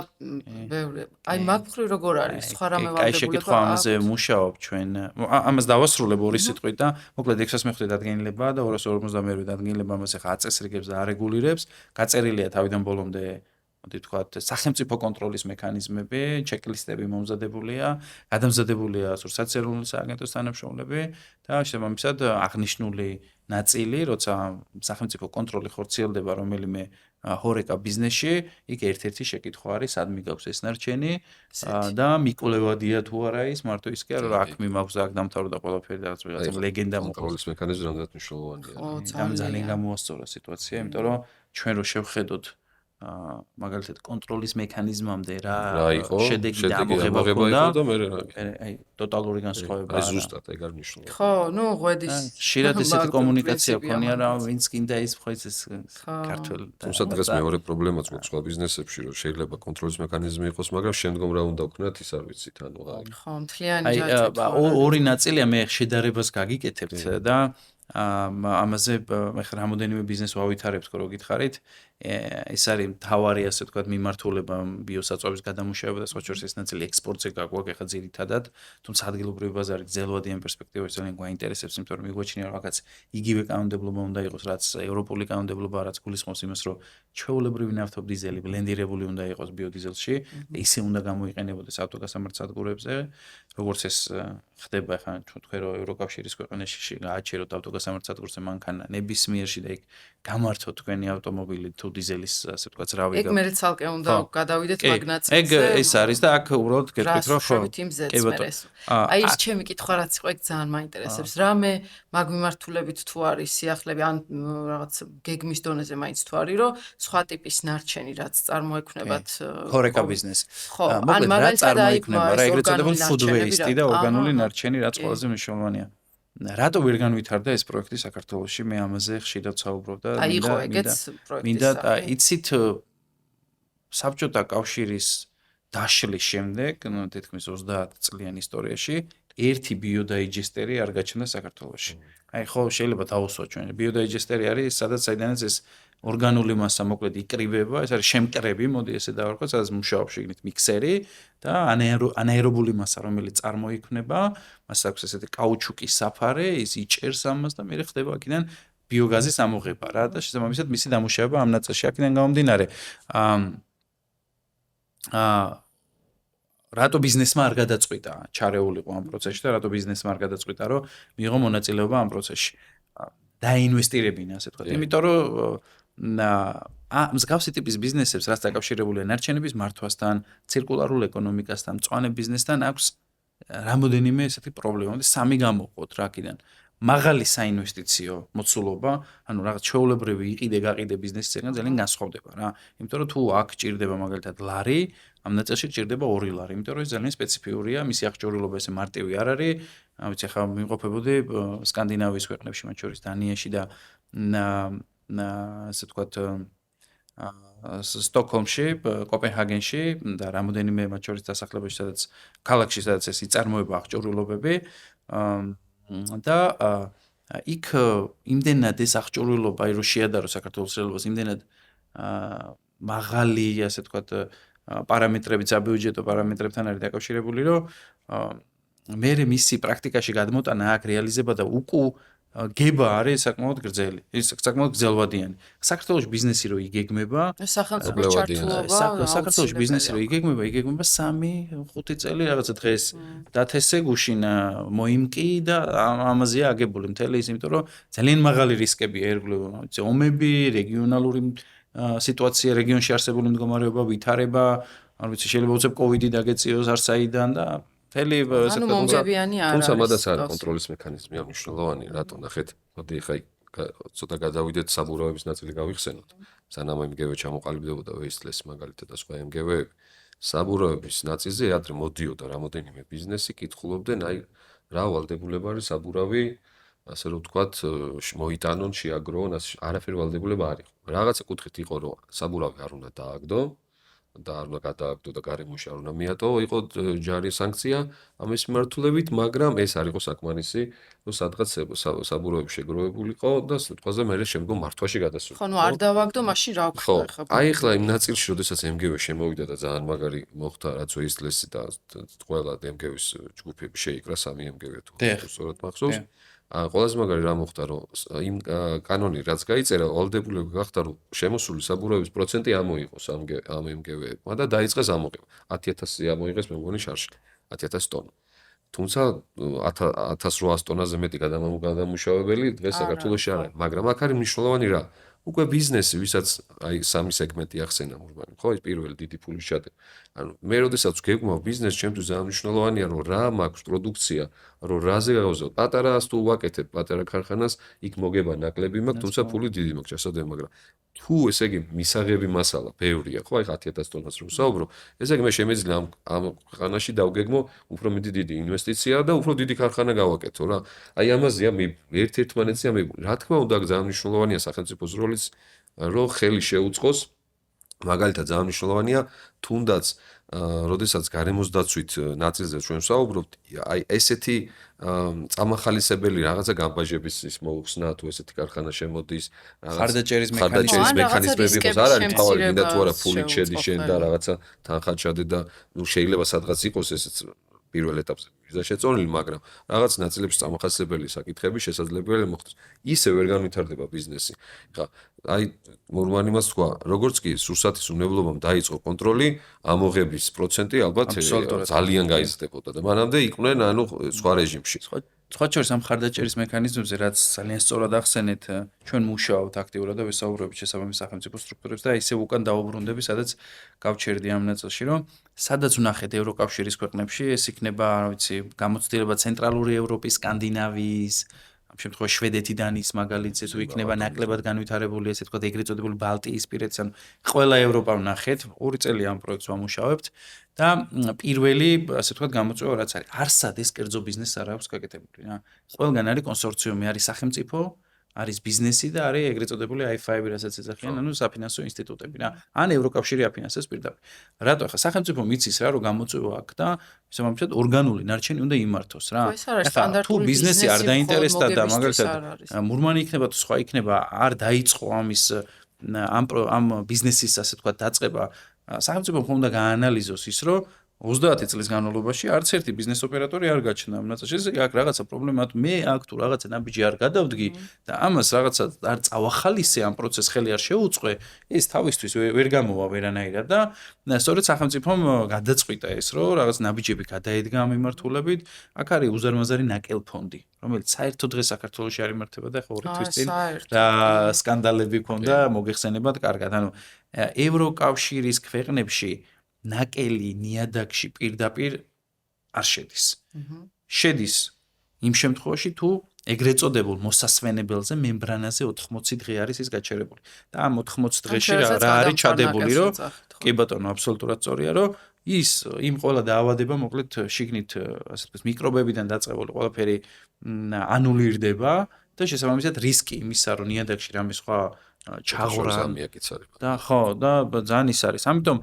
ბევრი აი მაგ მხრივ როგორ არის სხვა რამე კაი შეკითხვა ამაზე მუშაობ ჩვენ. ამას დავასრულებ ორი სიტყვით და მოკლედ 600 მეხუთე დადგენილება და 252 დადგენილება ამას ახლა აწესრიგებს და არეგულირებს. გაწერილია თავიდან ბოლომდე მოდი ვთქვათ, სახელმწიფო კონტროლის მექანიზმები, ჩეკლისტები მომზადებულია, გადამზადებულია სოციალური სააგენტოს თანამშრომლები და შესაბამისად აღნიშნული ნაწილი, როცა სახელმწიფო კონტროლი ხორციელდება რომელიმე ჰორეკა ბიზნესში, იქ ერთ-ერთი შეკითხვა არის, სადმე გაქვს ეს ნარჩენი და მიკვლევადია თუ არა ის, მარტო ის კი არა, რომ აქ მიმაქვს და აქ დამთავრდა ყველაფერი და რაღაცა ლეგენდა მოყავს. კონტროლის მექანიზმი რამდენად მნიშვნელოვანია. ძალიან გამოასწორა სიტუაცია, იმიტომ რომ ჩვენ რო შევხედოთ მაგალითად კონტროლის მექანიზმამდე რა შედეგი და ამოღება იყო და მე აი ტოტალური განსხვავება აი ზუსტად ეგ არ მნიშვნელოვანია. ხო, ნუ ღვედის ხშირად ესეთი კომუნიკაცია ქონია რა ვინც კიდე ის ხო ეს ქართველი თუმცა დღეს მეორე პრობლემაც მოხდა სხვა ბიზნესებში რომ შეიძლება კონტროლის მექანიზმი იყოს მაგრამ შემდგომ რა უნდა ვქნათ ის არ ვიცით ანუ ხო მთლიანი ჯაჭვი ორი ნაწილია მე შედარებას გაგიკეთებთ და ამაზე ახლა რამოდენიმე ბიზნესს ვავითარებთ ხო რო გითხარით ეს არის მთავარი ასე ვთქვათ მიმართულება ბიოსაწვავის გადამუშავება და სხვა შორის ეს ნაწილი ექსპორტზე გაგვაქვს ახლა ძირითადად თუმცა ადგილობრივი ბაზარი გრძელვადიან პერსპექტივაში ძალიან გვაინტერესებს იმიტომ რომ მიგვაჩნია რომ რაღაც იგივე კანონმდებლობა უნდა იყოს რაც ევროპული კანონმდებლობა რაც გულისხმობს იმას რომ ჩვეულებრივი ნავთობდიზელი ბლენდირებული უნდა იყოს ბიოდიზელში ისე უნდა გამოიყენებოდეს ავტოგასამართ სადგურებზე როგორც ეს ხდება ახლა თქვენ რომ ევროკავშირის ქვეყნებში გააჩეროთ ავტოგასამართ სადგურზე მანქანა ნებისმიერში და იქ გამართოთ თქვენი ავტომობილი თუ დიზელის ასე ვთქვათ რავი ეგ მე ცალკე უნდა გადავიდეთ მაგ ნაწილზე ეგ ეს არის და აქ უბრალოდ გეტყვით რომ ხო აი ეს ჩემი კითხვა რაც იყო ეგ ძალიან მაინტერესებს რამე მაგ მიმართულებით თუ არის სიახლები ან რაღაც გეგმის დონეზე მაინც თუ არის რომ სხვა ტიპის ნარჩენი რაც წარმოექმნებათ ჰორეკა ბიზნესი ხო ან მაგალითად წარმოექმნება რა ეგრეთ წოდებული food waste და ორგანული ნარჩენი რაც ყველაზე მნიშვნელოვანია რატო ვერ განვითარდა ეს პროექტი საქართველოში? მე ამაზე ხშირად ვსაუბრობ და აი იყო ეგეც პროექტი. მინდა იცით საბჭოთა კავშირის დაშლის შემდეგ, ну, თითქმის 30 წლიან ისტორიაში ერთი ბიოდაიჯესტერი არ გაჩნდა საქართველოში. აი ხო შეიძლება დავუსვათ ჩვენ. ბიოდაიჯესტერი არის სადაც საიდანაც ეს ორგანული მასა მოკლედ იკრიბება, ეს არის შემკრები, მოდი ესე დავარქვა, სადაც მუშაობს შეგნით მიქსერი და ანაერობული მასა, რომელიც წარმოიქმნება, მას აქვს ესეთი კაუჩუკის საფარე, ის იჭერს ამას და მე ხდება აქედან ბიოგაზის ამოღება რა და შესაბამისად მისი დამუშავება ამ ნაწილში აქედან გამომდინარე. რატო ბიზნესმა არ გადაწყვიტა ჩარეულიყო ამ პროცესში და რატო ბიზნესმა არ გადაწყვიტა რომ მიიღო მონაწილეობა ამ პროცესში დაინვესტირებინა ასე ვთქვათ იმიტომ რომ მსგავსი ტიპის ბიზნესებს რაც დაკავშირებულია ნარჩენების მართვასთან ცირკულარულ ეკონომიკასთან მწვანე ბიზნესთან აქვს რამოდენიმე ესეთი პრობლემა და სამი გამოვყოთ რა აქედან მაღალი საინვესტიციო მოცულობა, ანუ რაღაც ჩვეულებრივი იყიდე-გაყიდე ბიზნესისგან ძალიან განსხვავდება რა. იმიტომ რომ თუ აქ ჭირდება მაგალითად ლარი, ამ ნაწილში ჭირდება 2 ლარი, იმიტომ რომ ეს ძალიან სპეციფიურია, მისი აღჭურვილობა ესე მარტივი არ არის. ვიცი ხა მიმყოფებოდი სკანდინავიის ქვეყნებში, მათ შორის დანიაში და ასე ვთქვათ სტოკჰოლმში, კოპენჰაგენში და რამოდენიმე მათ შორის დასახლებაში, სადაც ქალაქში, სადაც ეს იწარმოება აღჭურვილობები და იქ იმდენად ეს აღჭურვილობა აი რო შეადარო საქართველოს რეალობას იმდენად მაღალი ასე ვთქვათ პარამეტრებით საბიუჯეტო პარამეტრებთან არის დაკავშირებული რომ მე მისი პრაქტიკაში გადმოტანა აქ რეალიზება და გება არის საკმაოდ გრძელი ის საკმაოდ გრძელვადიანი საქართველოს ბიზნესი რო იგეგმება სახელმწიფო ჩართულობა საქართველოს ბიზნესი რო იგეგმება 3-5 წელი რაღაცა დღეს დათესე გუშინა მოიმკი და ამაზეა აგებული მთელი ის იმიტომ რომ ძალიან მაღალი რისკებია ერგლო ვიცი ომები რეგიონალური სიტუაცია რეგიონში არსებული მდგომარეობა ვითარება არ ვიცი შეიძლება უცებ კოვიდი დაგეწიოს არსაიდან და ანუ მომგებიანი არ არის. თუმცა მადაც არის კონტროლის მექანიზმი ამ მნიშვნელოვანი, რატო ნახეთ, მოდი ხაი ცოტა გადავიდეთ საბურავების ნაწილი გავიხსენოთ. სანამ MGV ჩამოყალიბდებოდა Wasteless მაგალითად და სხვა MGV-ები. საბურავების ნაწილზე ადრე მოდიოდა რამოდენიმე ბიზნესი, კითხულობდნენ, აი რა ვალდებულება არის საბურავი ასე რომ ვთქვათ, მოიტანონ, შეაგროვონ, არაფერი ვალდებულება არ იყო. რაღაცა კუთხით იყო, რომ საბურავი არ უნდა დააგდო და არ უნდა გადააგდო და გარემოში არ უნდა მიატოვო, იყო ჯარი სანქცია ამის მიმართულებით, მაგრამ ეს არ იყო საკმარისი, რომ სადღაც საბურავი შეგროვებულიყო და სიტყვაზე მე შემდგომ მართვაში გადასულიყო. ხო, ნუ არ დავაგდო, მაშინ რა ხო, ვქნა ხა? აი ახლა იმ ნაწილში, როდესაც MGV შემოვიდა და ძალიან მაგარი მოხდა, რაც Wasteless და ყველა MGV-ის ჯგუფები შეიკრა, 3 MGV თუ სწორად მახსოვს. ყველაზე მაგარი რა მოხდა, რომ იმ კანონი რაც გაიწერა, ვალდებულება გახდა, რომ შემოსული საბურავის პროცენტი ამოიღოს ამ MGV-ებმა და დაიწყეს ამოღება. 10000 ამოიღეს მე მგონი შარში, 10000 ტონა. თუმცა 1800 ტონაზე მეტი გადამამუშავებელი დღეს საქართველოში არ არის, მაგრამ აქ არის მნიშვნელოვანი რა. უკვე ბიზნესი, ვისაც აი სამი სეგმენტი ახსენა მურბანი, ხო, ეს პირველი დიდი ფულის ჩადება. ანუ მე როდესაც გეგმავ ბიზნესს, ჩემთვის ძალიან მნიშვნელოვანია, რომ რა მაქვს პროდუქცია, რომ რაზე გავზავ. პატარას თუ ვაკეთებ პატარა ქარხანას, იქ მოგება ნაკლები მაქვს, თუმცა ფული დიდი მაქვს ჩასადები, მაგრამ თუ ესე იგი მისაღები მასალა ბევრია, ხო, აი 10000 ტონას რომ ვსაუბრო, ესე იგი მე შემეძლია ამ ქარხანაში დავგეგმო უფრო დიდი ინვესტიცია და უფრო დიდი ქარხანა გავაკეთო რა. აი ამაზეა ერთ-ერთმანეთზეა მე რა თქმა უნდა ძალიან მნიშვნელოვანია სახელმწიფოს როლიც, რომ ხელი შეუწყოს. მაგალითად ძალიან მნიშვნელოვანია თუნდაც როდესაც გარემოს დაცვით ნაწილზე ჩვენ ვსაუბრობთ, აი ესეთი წამახალისებელი რაღაცა გამბაჟების ის მოუხსნა თუ ესეთი ქარხანა შემოდის, ხარდაჭერის მექანიზმები იყოს, არ არის თავი მინდა თუ არა ფული შედი შენ და რაღაცა თანხა ჩადე და ნუ შეიძლება სადღაც იყოს ესეც პირველ ეტაპზე ვიზა შეწონილი, მაგრამ რაღაც ნაწილებში წამახალისებელი საკითხები შესაძლებელია მოხდეს. ისე ვერ განვითარდება ბიზნესი. ხა, აი მურმანი მას თქვა, როგორც კი სურსათის უნებლობამ დაიწყო კონტროლი, ამოღების პროცენტი ალბათ ძალიან გაიზრდებოდა და მანამდე იყვნენ ანუ სხვა რეჟიმში. სხვა შორის ამ ხარდაჭერის მექანიზმებზე, რაც ძალიან სწორად ახსენეთ, ჩვენ მუშაობთ აქტიურად და ვესაუბრობთ შესაბამის სახელმწიფო სტრუქტურებს და ისევ უკან დავუბრუნდები, სადაც გავჩერდი ამ ნაწილში, რომ სადაც ვნახეთ ევროკავშირის ქვეყნებში, ეს იქნება, რა ვიცი, გამოცდილება ცენტრალური ევროპის, სკანდინავიის, ამ შემთხვევაში შვედეთიდან ის მაგალითზე თუ იქნება ნაკლებად განვითარებული, ესე ვთქვათ, ეგრეთ წოდებული ბალტიისპირეთის, ანუ ყველა ევროპა ვნახეთ, 2 წელი ამ პროექტს ვამუშავებთ და პირველი, ასე ვთქვათ, გამოწვევა რაც არის, არსად ეს კერძო ბიზნესს არ აქვს გაკეთებული რა. ყველგან არის კონსორციუმი, არის სახელმწიფო, არის ბიზნესი და არის ეგრეთ წოდებული i5, რასაც ეძახიან, ანუ საფინანსო ინსტიტუტები რა. ან ევროკავშირი აფინანსებს პირდაპირ. რატო ახლა სახელმწიფო მიცის რა, რომ გამოწვევა აქვს და შესაბამისად ორგანული ნარჩენი უნდა იმართოს რა. ახლა თუ ბიზნესი არ დაინტერესდა და მაგალითად მურმანი იქნება თუ სხვა იქნება, არ დაიწყო ამ ბიზნესის ასე ვთქვათ დაწყება, სახელმწიფო უნდა გაანალიზოს ის, რომ 30 წლის განმავლობაში არც ერთი ბიზნეს ოპერატორი არ გაჩნდა ამ ნაწილში. ესე იგი აქ რაღაცა პრობლემა თუ მე აქ თუ რაღაცა ნაბიჯი არ გადავდგი და ამას რაღაცა არ წავახალისე ამ პროცესს ხელი არ შეუწყე, ეს თავისთვის ვერ გამოვა ვერანაირად და სწორედ სახელმწიფომ გადაწყვიტა ეს, რომ რაღაც ნაბიჯები გადაედგა ამ მიმართულებით. აქ არის უზარმაზარი ნაკელ ფონდი, რომელიც საერთოდ დღეს საქართველოში არ იმართება და ხო 2 თვის წინ და სკანდალები ქონდა მოგეხსენებათ კარგად. ანუ ევროკავშირის ქვეყნებში ნაკელი ნიადაგში პირდაპირ არ შედის. შედის იმ შემთხვევაში თუ ეგრეთ წოდებულ მოსასვენებელზე მემბრანაზე 80 დღე არის ის გაჩერებული. და ამ 80 დღეში რა არის ჩადებული, რომ კი ბატონო, აბსოლუტურად სწორია, რომ ის იმ ყველა დაავადება მოკლედ შიგნით ასე ვთქვათ მიკრობებიდან დაწყებული ყველაფერი ანულირდება და შესაბამისად რისკი იმისა, რომ ნიადაგში რამე სხვა ჩაღვრა და ხო და ძალიან ის არის. ამიტომ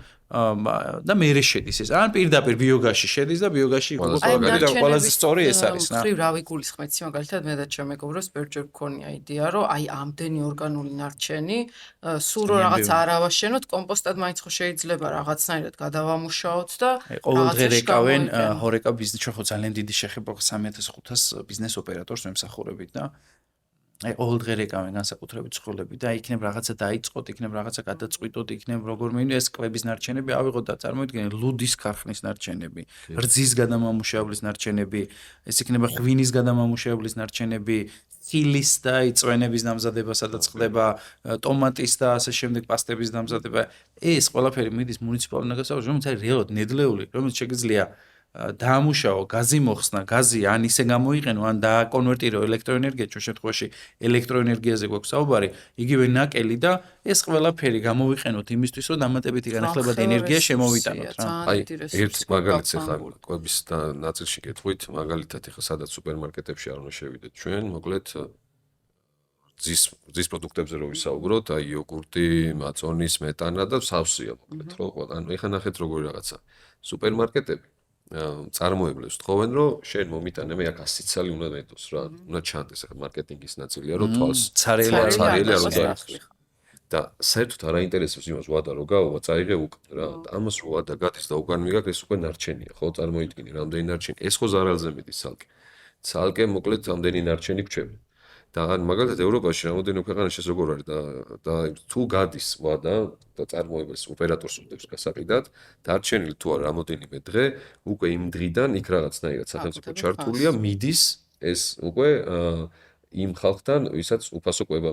და მერე შედის ეს. ან პირდაპირ ბიოგასში შედის და ბიოგასში ყველაზე სწორი ეს არის რა. ხრივ რა ვიგულისხმეთ, მაგალითად მე და ჩემ მეგობრებს ბევრჯერ გქონია იდეა, რომ აი ამდენი ორგანული ნარჩენი, სულ რომ რაღაც არ ავაშენოთ, კომპოსტად მაინც ხო შეიძლება რაღაცნაირად გადავამუშაოთ და ყოველდღე რეკავენ ჰორეკა ბიზნეს, ჩვენ ხო ძალიან დიდი შეხება 3500 ბიზნეს ოპერატორს ვემსახურებით და აი ყოველდღე რეკავენ განსაკუთრებით ცხოველები და იქნებ რაღაცა დაიწყოთ, იქნებ რაღაცა გადაწყვიტოთ, იქნებ როგორ მინდა ეს კვების ნარჩენები ავიღოთ და წარმოიდგინეთ ლუდის ქარხნის ნარჩენები, რძის გადამამუშავებლის ნარჩენები, ეს იქნება ღვინის გადამამუშავებლის ნარჩენები, ცილის და იწვენების დამზადება, სადაც ხდება ტომატის და ასე შემდეგ პასტების დამზადება. ეს ყველაფერი მიდის მუნიციპალურ ნაგაზავში, რომელიც არის რეალურად ნედლეული, რომელიც შეგიძლია დაამუშავო, გაზი მოხსნა, გაზი ან ისე გამოიყენო, ან დააკონვერტირო ელექტროენერგიად, ჩვენ შემთხვევაში ელექტროენერგიაზე გვაქვს საუბარი, იგივე ნაკელი და ეს ყველაფერი გამოვიყენოთ იმისთვის, რომ დამატებითი განახლებადი ენერგია შემოვიტანოთ რა. აი, ერთ მაგალითს ახლა კვების ნაწილში გეტყვით, მაგალითად ახლა სადაც სუპერმარკეტებში არ უნდა შევიდეთ ჩვენ, მოკლედ ძის პროდუქტებზე რო ვისაუბროთ, აი იოგურტი, მაწონი, სმეტანა და სავსეა მოკლედ ხო? ანუ ეხლა ნახეთ როგორი რაღაცა. სუპერმარკეტები წარმოებლებს თხოვენ, რომ შენ მომიტანე მე აქ 100 ცალი უნდა მეტოს რა, უნდა ჩანდეს ახლა მარკეტინგის ნაწილია, რომ თვალს ცარიელი არ უნდა და საერთოდ არ აინტერესებს იმას ვადა რო გავა, წაიღე უკან რა. ამას რო ვადა გადის და უკან მიგაკ ეს უკვე ნარჩენია, ხო? წარმოიდგინე რამდენი ნარჩენი. ეს ხო ზარალზე მიდის ცალკე. ცალკე მოკლედ რამდენი ნარჩენი გრჩება. და ან მაგალითად ევროპაში რამოდენიმე ქვეყანაში ეს როგორ არის და თუ გადის ვადა და წარმოებელს ოპერატორს უდევს გასაყიდად, დარჩენილი თუ არა რამოდენიმე დღე, უკვე იმ დღიდან იქ რაღაცნაირად სახელმწიფო ჩართულია, მიდის ეს უკვე იმ ხალხთან, ვისაც უფასო კვება.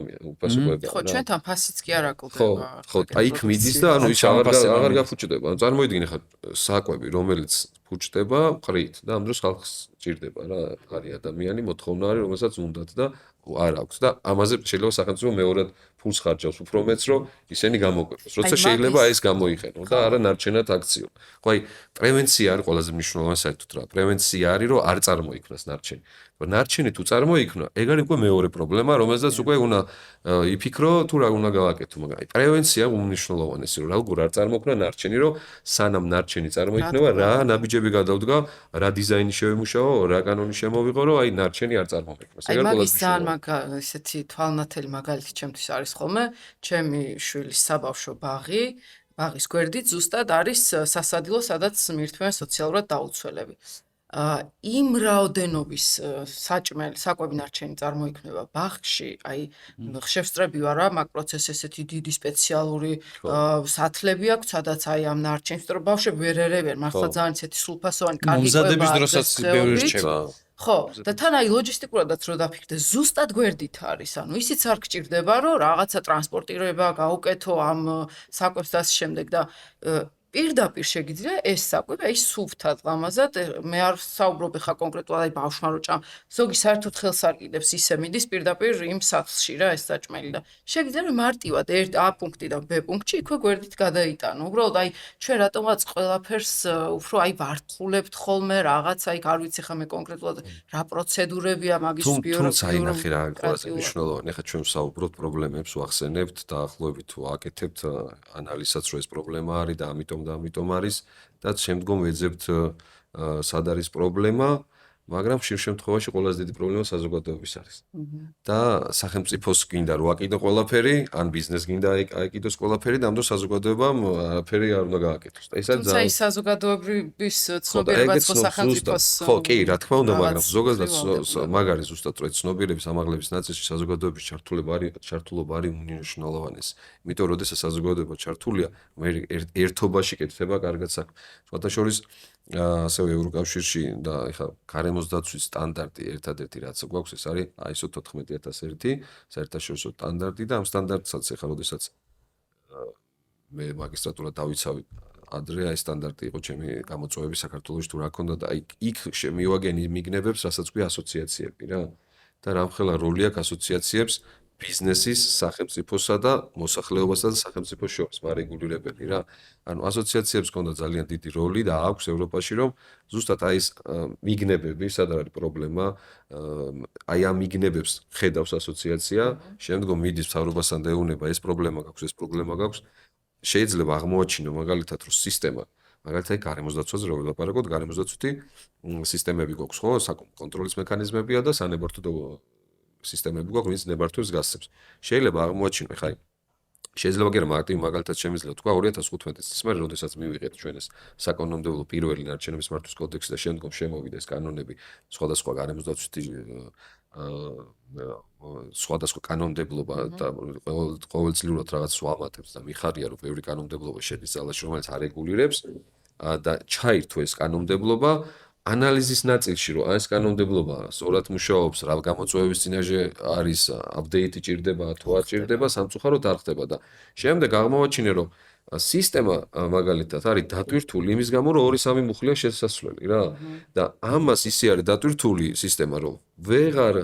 ხო, ჩვენთან ფასიც კი არ აკლდება. ხო, აი იქ მიდის და ანუ ის აღარ გაფუჭდება. ანუ წარმოიდგინე ხა საკვები, რომელიც ფუჭდება ყრით და ამ დროს ხალხს ჭირდება რა, არის ადამიანი, მოთხოვნა არის, რომელსაც უნდათ და არ აქვს და ამაზე შეიძლება სახელმწიფო მეორად ფულს ხარჯავს, უფრო მეც რომ ისინი გამოკვეთოს. როცა შეიძლება ეს გამოიყენო და არა ნარჩენად აქციო. ხო, აი პრევენცია არის ყველაზე მნიშვნელოვანი საერთოდ რა. პრევენცია არის რომ არ წარმოიქმნას ნარჩენი. ნარჩენი თუ წარმოიქმნა, ეგ არის უკვე მეორე პრობლემა, რომელზეც უკვე უნდა იფიქრო თუ რა უნდა გავაკეთო, მაგრამ აი პრევენცია უმნიშვნელოვანესი, რომ როგორ არ წარმოქმნა ნარჩენი, რომ სანამ ნარჩენი წარმოიქმნება, რა ნაბიჯები გადავდგა, რა დიზაინი შევიმუშაო, რა კანონი შემოვიღო, რომ აი ნარჩენი არ წარმოიქმნას. ეგ არის ყველაზე ძალიან ესეთი თვალნათელი მაგალითი ჩემთვის არის ხოლმე, ჩემი შვილის საბავშვო ბაღის გვერდით ზუსტად არის სასადილო, სადაც მირთმევენ სოციალურად დაუცველები. იმ რაოდენობის საკვები ნარჩენი წარმოიქმნება ბაღში, აი ხშევსწრები ვარ რა, მაგ პროცესს ესეთი დიდი სპეციალური სათლები აქვს, სადაც აი ამ ნარჩენს, რომ ბავშვები ვერ ერევენ, მართლა ძალიან ესეთი სრულფასოვანი კარგი კვება. მომზადების დროსაც ბევრი რჩება. ხო, და თან აი ლოჯისტიკურადაც რო დაფიქრდე, ზუსტად გვერდით არის. ანუ ისიც არ გჭირდება, რომ რაღაცა ტრანსპორტირება გაუკეთო ამ საკვებს და ამ შემდეგ და პირდაპირ შეგიძლია ეს საკვები, აი სუფთად ლამაზად, მე არ საუბრობ ხა კონკრეტულად აი ბავშვმა რო ჭამ, ზოგი საერთოდ ხელს არ კიდევს, ისე მიდის პირდაპირ იმ სახლში რა ეს საჭმელი და შეგიძლია მარტივად ერთ A პუნქტიდან B პუნქტში იქვე გვერდით გადაიტანო. უბრალოდ აი ჩვენ რატომღაც ყველაფერს უფრო აი ვართხულებთ ხოლმე რაღაც, აი არ ვიცი ხა მე კონკრეტულად რა პროცედურებია მაგის ბიუროკრატია. თუმცა აი ნახე რა ყველაზე მნიშვნელოვანი, ხა ჩვენ ვსაუბრობთ პრობლემებს, ვახსენებთ დაახლოებით თუ აკეთებთ ანალიზსაც რომ ეს პრობლემა არის და ამიტომ არის და შემდგომ ვეძებთ სად არის პრობლემა, მაგრამ ხშირ შემთხვევაში ყველაზე დიდი პრობლემა საზოგადოების არის. და სახელმწიფოს გინდა რომ აკიდო ყველაფერი, ან ბიზნეს გინდა აკიდოს ყველაფერი და ამ დროს საზოგადოებამ არაფერი არ უნდა გააკეთოს. და ეს არის ძალიან აი საზოგადოების ცნობიერებაც ხო სახელმწიფოს ხო, კი, რა თქმა უნდა, მაგრამ ზოგადად მაგარი ზუსტად რომ ცნობიერების ამაღლების ნაწილში საზოგადოების ჩართულობა არის უმნიშვნელოვანესი. იმიტომ რომ როდესაც საზოგადოება ჩართულია, ერთობაში კეთდება კარგად საქმე. სხვათა შორის ასევე ევროკავშირში და ეხლა გარემოს დაცვის სტანდარტი ერთადერთი რაც გვაქვს ეს არის ISO 14001 საერთაშორისო სტანდარტი და ამ სტანდარტსაც ეხლა როდესაც მე მაგისტრატურა დავიცავი ადრე აი სტანდარტი იყო ჩემი გამოწვევები საქართველოში თუ რა ქონდა და აი იქ მივაგენი მიგნებებს რასაც ქვია ასოციაციები რა და რამხელა როლი აქვს ასოციაციებს ბიზნესის, სახელმწიფოსა და მოსახლეობასა და სახელმწიფოს შორის მარეგულირებელი რა. ანუ ასოციაციებს ჰქონდა ძალიან დიდი როლი და აქვს ევროპაში რომ ზუსტად აი ეს მიგნებები, სად არის პრობლემა, აი ამ მიგნებებს ხედავს ასოციაცია, შემდგომ მიდის მთავრობასთან და ეუბნება ეს პრობლემა გაქვს, შეიძლება აღმოაჩინო მაგალითად რომ სისტემა მაგალითად გარემოს დაცვაზე რო ვილაპარაკოთ, გარემოს დაცვითი სისტემები გვაქვს ხო, საკონტროლის მექანიზმებია და სანებართო სისტემები გვაქვს, ვინც ნებართვებს გასცემს. შეიძლება აღმოაჩინო, ხაი. შეიძლება კი რა მაგალითად შემიძლია თქვა 2015 წლის მერე, როდესაც მივიღეთ ჩვენ ეს საკანონმდებლო პირველი ნარჩენების მართვის კოდექსი და შემდგომ შემოვიდა ეს კანონები სხვადასხვა გარემოს დაცვითი სხვადასხვა კანონმდებლობა და ყოველწლიურად რაღაც ვამატებს და მიხარია რომ ბევრი კანონმდებლობა შედის ძალაში, რომელიც არეგულირებს და ჩაირთო ეს კანონმდებლობა ანალიზის ნაწილში რომ ეს კანონმდებლობა სწორად მუშაობს, რა გამოწვევების წინაშე არის აპდეიტი ჭირდება თუ არ ჭირდება, სამწუხაროდ არ ხდება და შემდეგ აღმოვაჩინე რომ სისტემა მაგალითად არის დატვირთული იმის გამო, რომ 2-3 მუხლია შესასვლელი რა. და ამას ისე არის დატვირთული სისტემა, რომ ვეღარ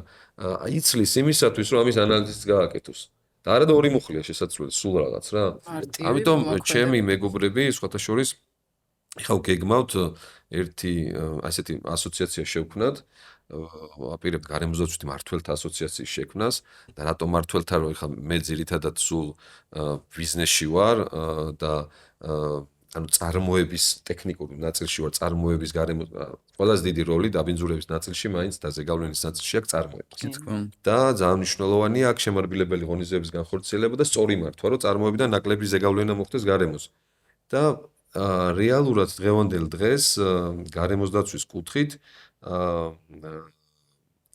იცლის იმისათვის, რომ ამის ანალიზიც გააკეთოს. და არა და 2 მუხლია შესასვლელი, სულ რაღაც რა. მარტივი ამიტომ მოქმედება. ჩემი მეგობრები, სხვათა შორის ხა გეგმავთ ერთი ასეთი ასოციაცია შევქმნათ, ვაპირებთ გარემოსდაცვითი მმართველთა ასოციაციის შექმნას და რატომ მმართველთა, რომ ხა მე ძირითადად სულ ბიზნესში ვარ და ანუ წარმოების ტექნიკური ნაწილში ვარ, წარმოების გარემო ყველაზე დიდი როლი დაბინძურების ნაწილში მაინც და ზეგავლენის ნაწილში აქვს წარმოება. და ძალიან მნიშვნელოვანია აქ შემარბილებელი ღონისძიების განხორციელება და სწორი მართვა, რომ წარმოებიდან ნაკლები ზეგავლენა მოხდეს გარემოს. და რეალურად დღევანდელ დღეს გარემოსდაცვის კუთხით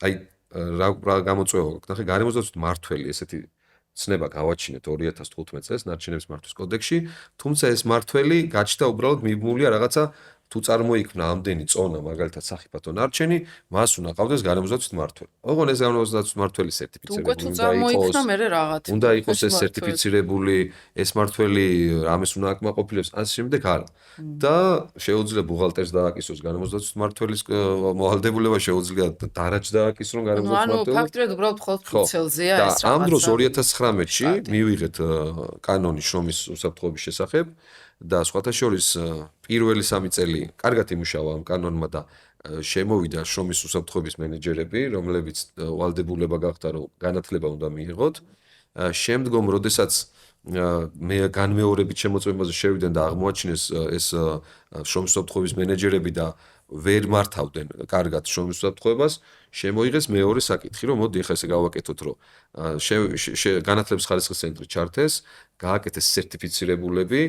აი რა გამოწვევა გაქვს? ნახე, გარემოსდაცვითი მმართველი ესეთი ცნება გავაჩინეთ 2015 წელს ნარჩენების მართვის კოდექსში, თუმცა ეს მმართველი გაჩნდა უბრალოდ მიბმულია რაღაცა თუ წარმოიქმნა ამდენი წონა, მაგალითად სახიფათო ნარჩენი, მას უნდა ყავდეს გარემოსდაცვითი მმართველი. ოღონდ ეს გარემოსდაცვითი მმართველი უკვე სერტიფიცირებული თუ წარმოიქმნა მე რაღაც. უნდა იყოს ეს სერტიფიცირებული, ეს მმართველი რამეს უნდა აკმაყოფილებს, ასე შემდეგ არა. და შეუძლია ბუღალტერს დააკისროს გარემოსდაცვითი მმართველის მოვალდებულება, შეუძლია დარაჯს დააკისროს გარემოსდაცვითი ანუ მმართველი. ფაქტობრივად უბრალოდ მხოლოდ ფუნქციელზეა და ეს რაღაცა. ამ დროს 2019-ში მივიღეთ კანონი შრომის უსაფრთხოების შესახებ და სხვათა შორის პირველი 3 წელი კარგად იმუშავა ამ კანონმა და შემოვიდა შრომის უსაფრთხოების მენეჯერები, რომლებიც ვალდებულება გახდა, რომ განათლება უნდა მიიღოთ. შემდგომ, როდესაც მე განმეორებით შემოწმებაზე შევიდნენ და აღმოაჩინეს ეს შრომის უსაფრთხოების მენეჯერები და ვერ მართავდნენ კარგად შრომის უსაფრთხოებას, შემოიღეს მეორე საკითხი, რომ მოდი ახლა ესე გავაკეთოთ, რომ განათლების ხარისხის ცენტრი ჩართეს, გააკეთეს სერტიფიცირებულები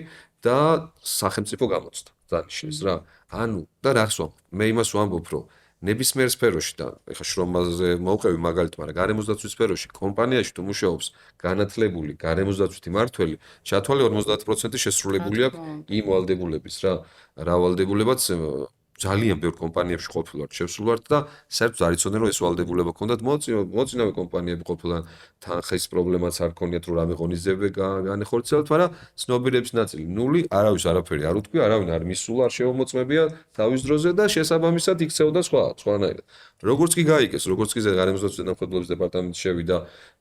და სახელმწიფო გამოცდა დანიშნეს რა. ანუ და რას ვამბობ? მე იმას ვამბობ, რომ ნებისმიერ სფეროში და ეხლა შრომაზე მოვყევი მაგალითად, მაგრამ გარემოსდაცვის სფეროში კომპანიაში თუ მუშაობს განათლებული გარემოსდაცვითი მმართველი, ჩათვალე 50% შესრულებული აქვს იმ ვალდებულების რა. რა ვალდებულებაც ძალიან ბევრ კომპანიებში ყოფილვართ, შევსრულვართ და საერთოდ არ იცოდნენ, რომ ეს ვალდებულება ქონდათ. მოწინავე კომპანიები ყოფილან თანხის პრობლემაც არ ქონიათ, რომ რამე ღონისძიებები განეხორციელოთ, მაგრამ ცნობიერების ნაწილი ნული, არავის არაფერი არ უთქვია, არავინ არ მისულა, არ შემოწმებია თავის დროზე და შესაბამისად იქცეოდა სხვანაირად. როგორც კი გაიგეს, როგორც კი გარემოსდაცვითი დამხმარებლობის დეპარტამენტში შევიდა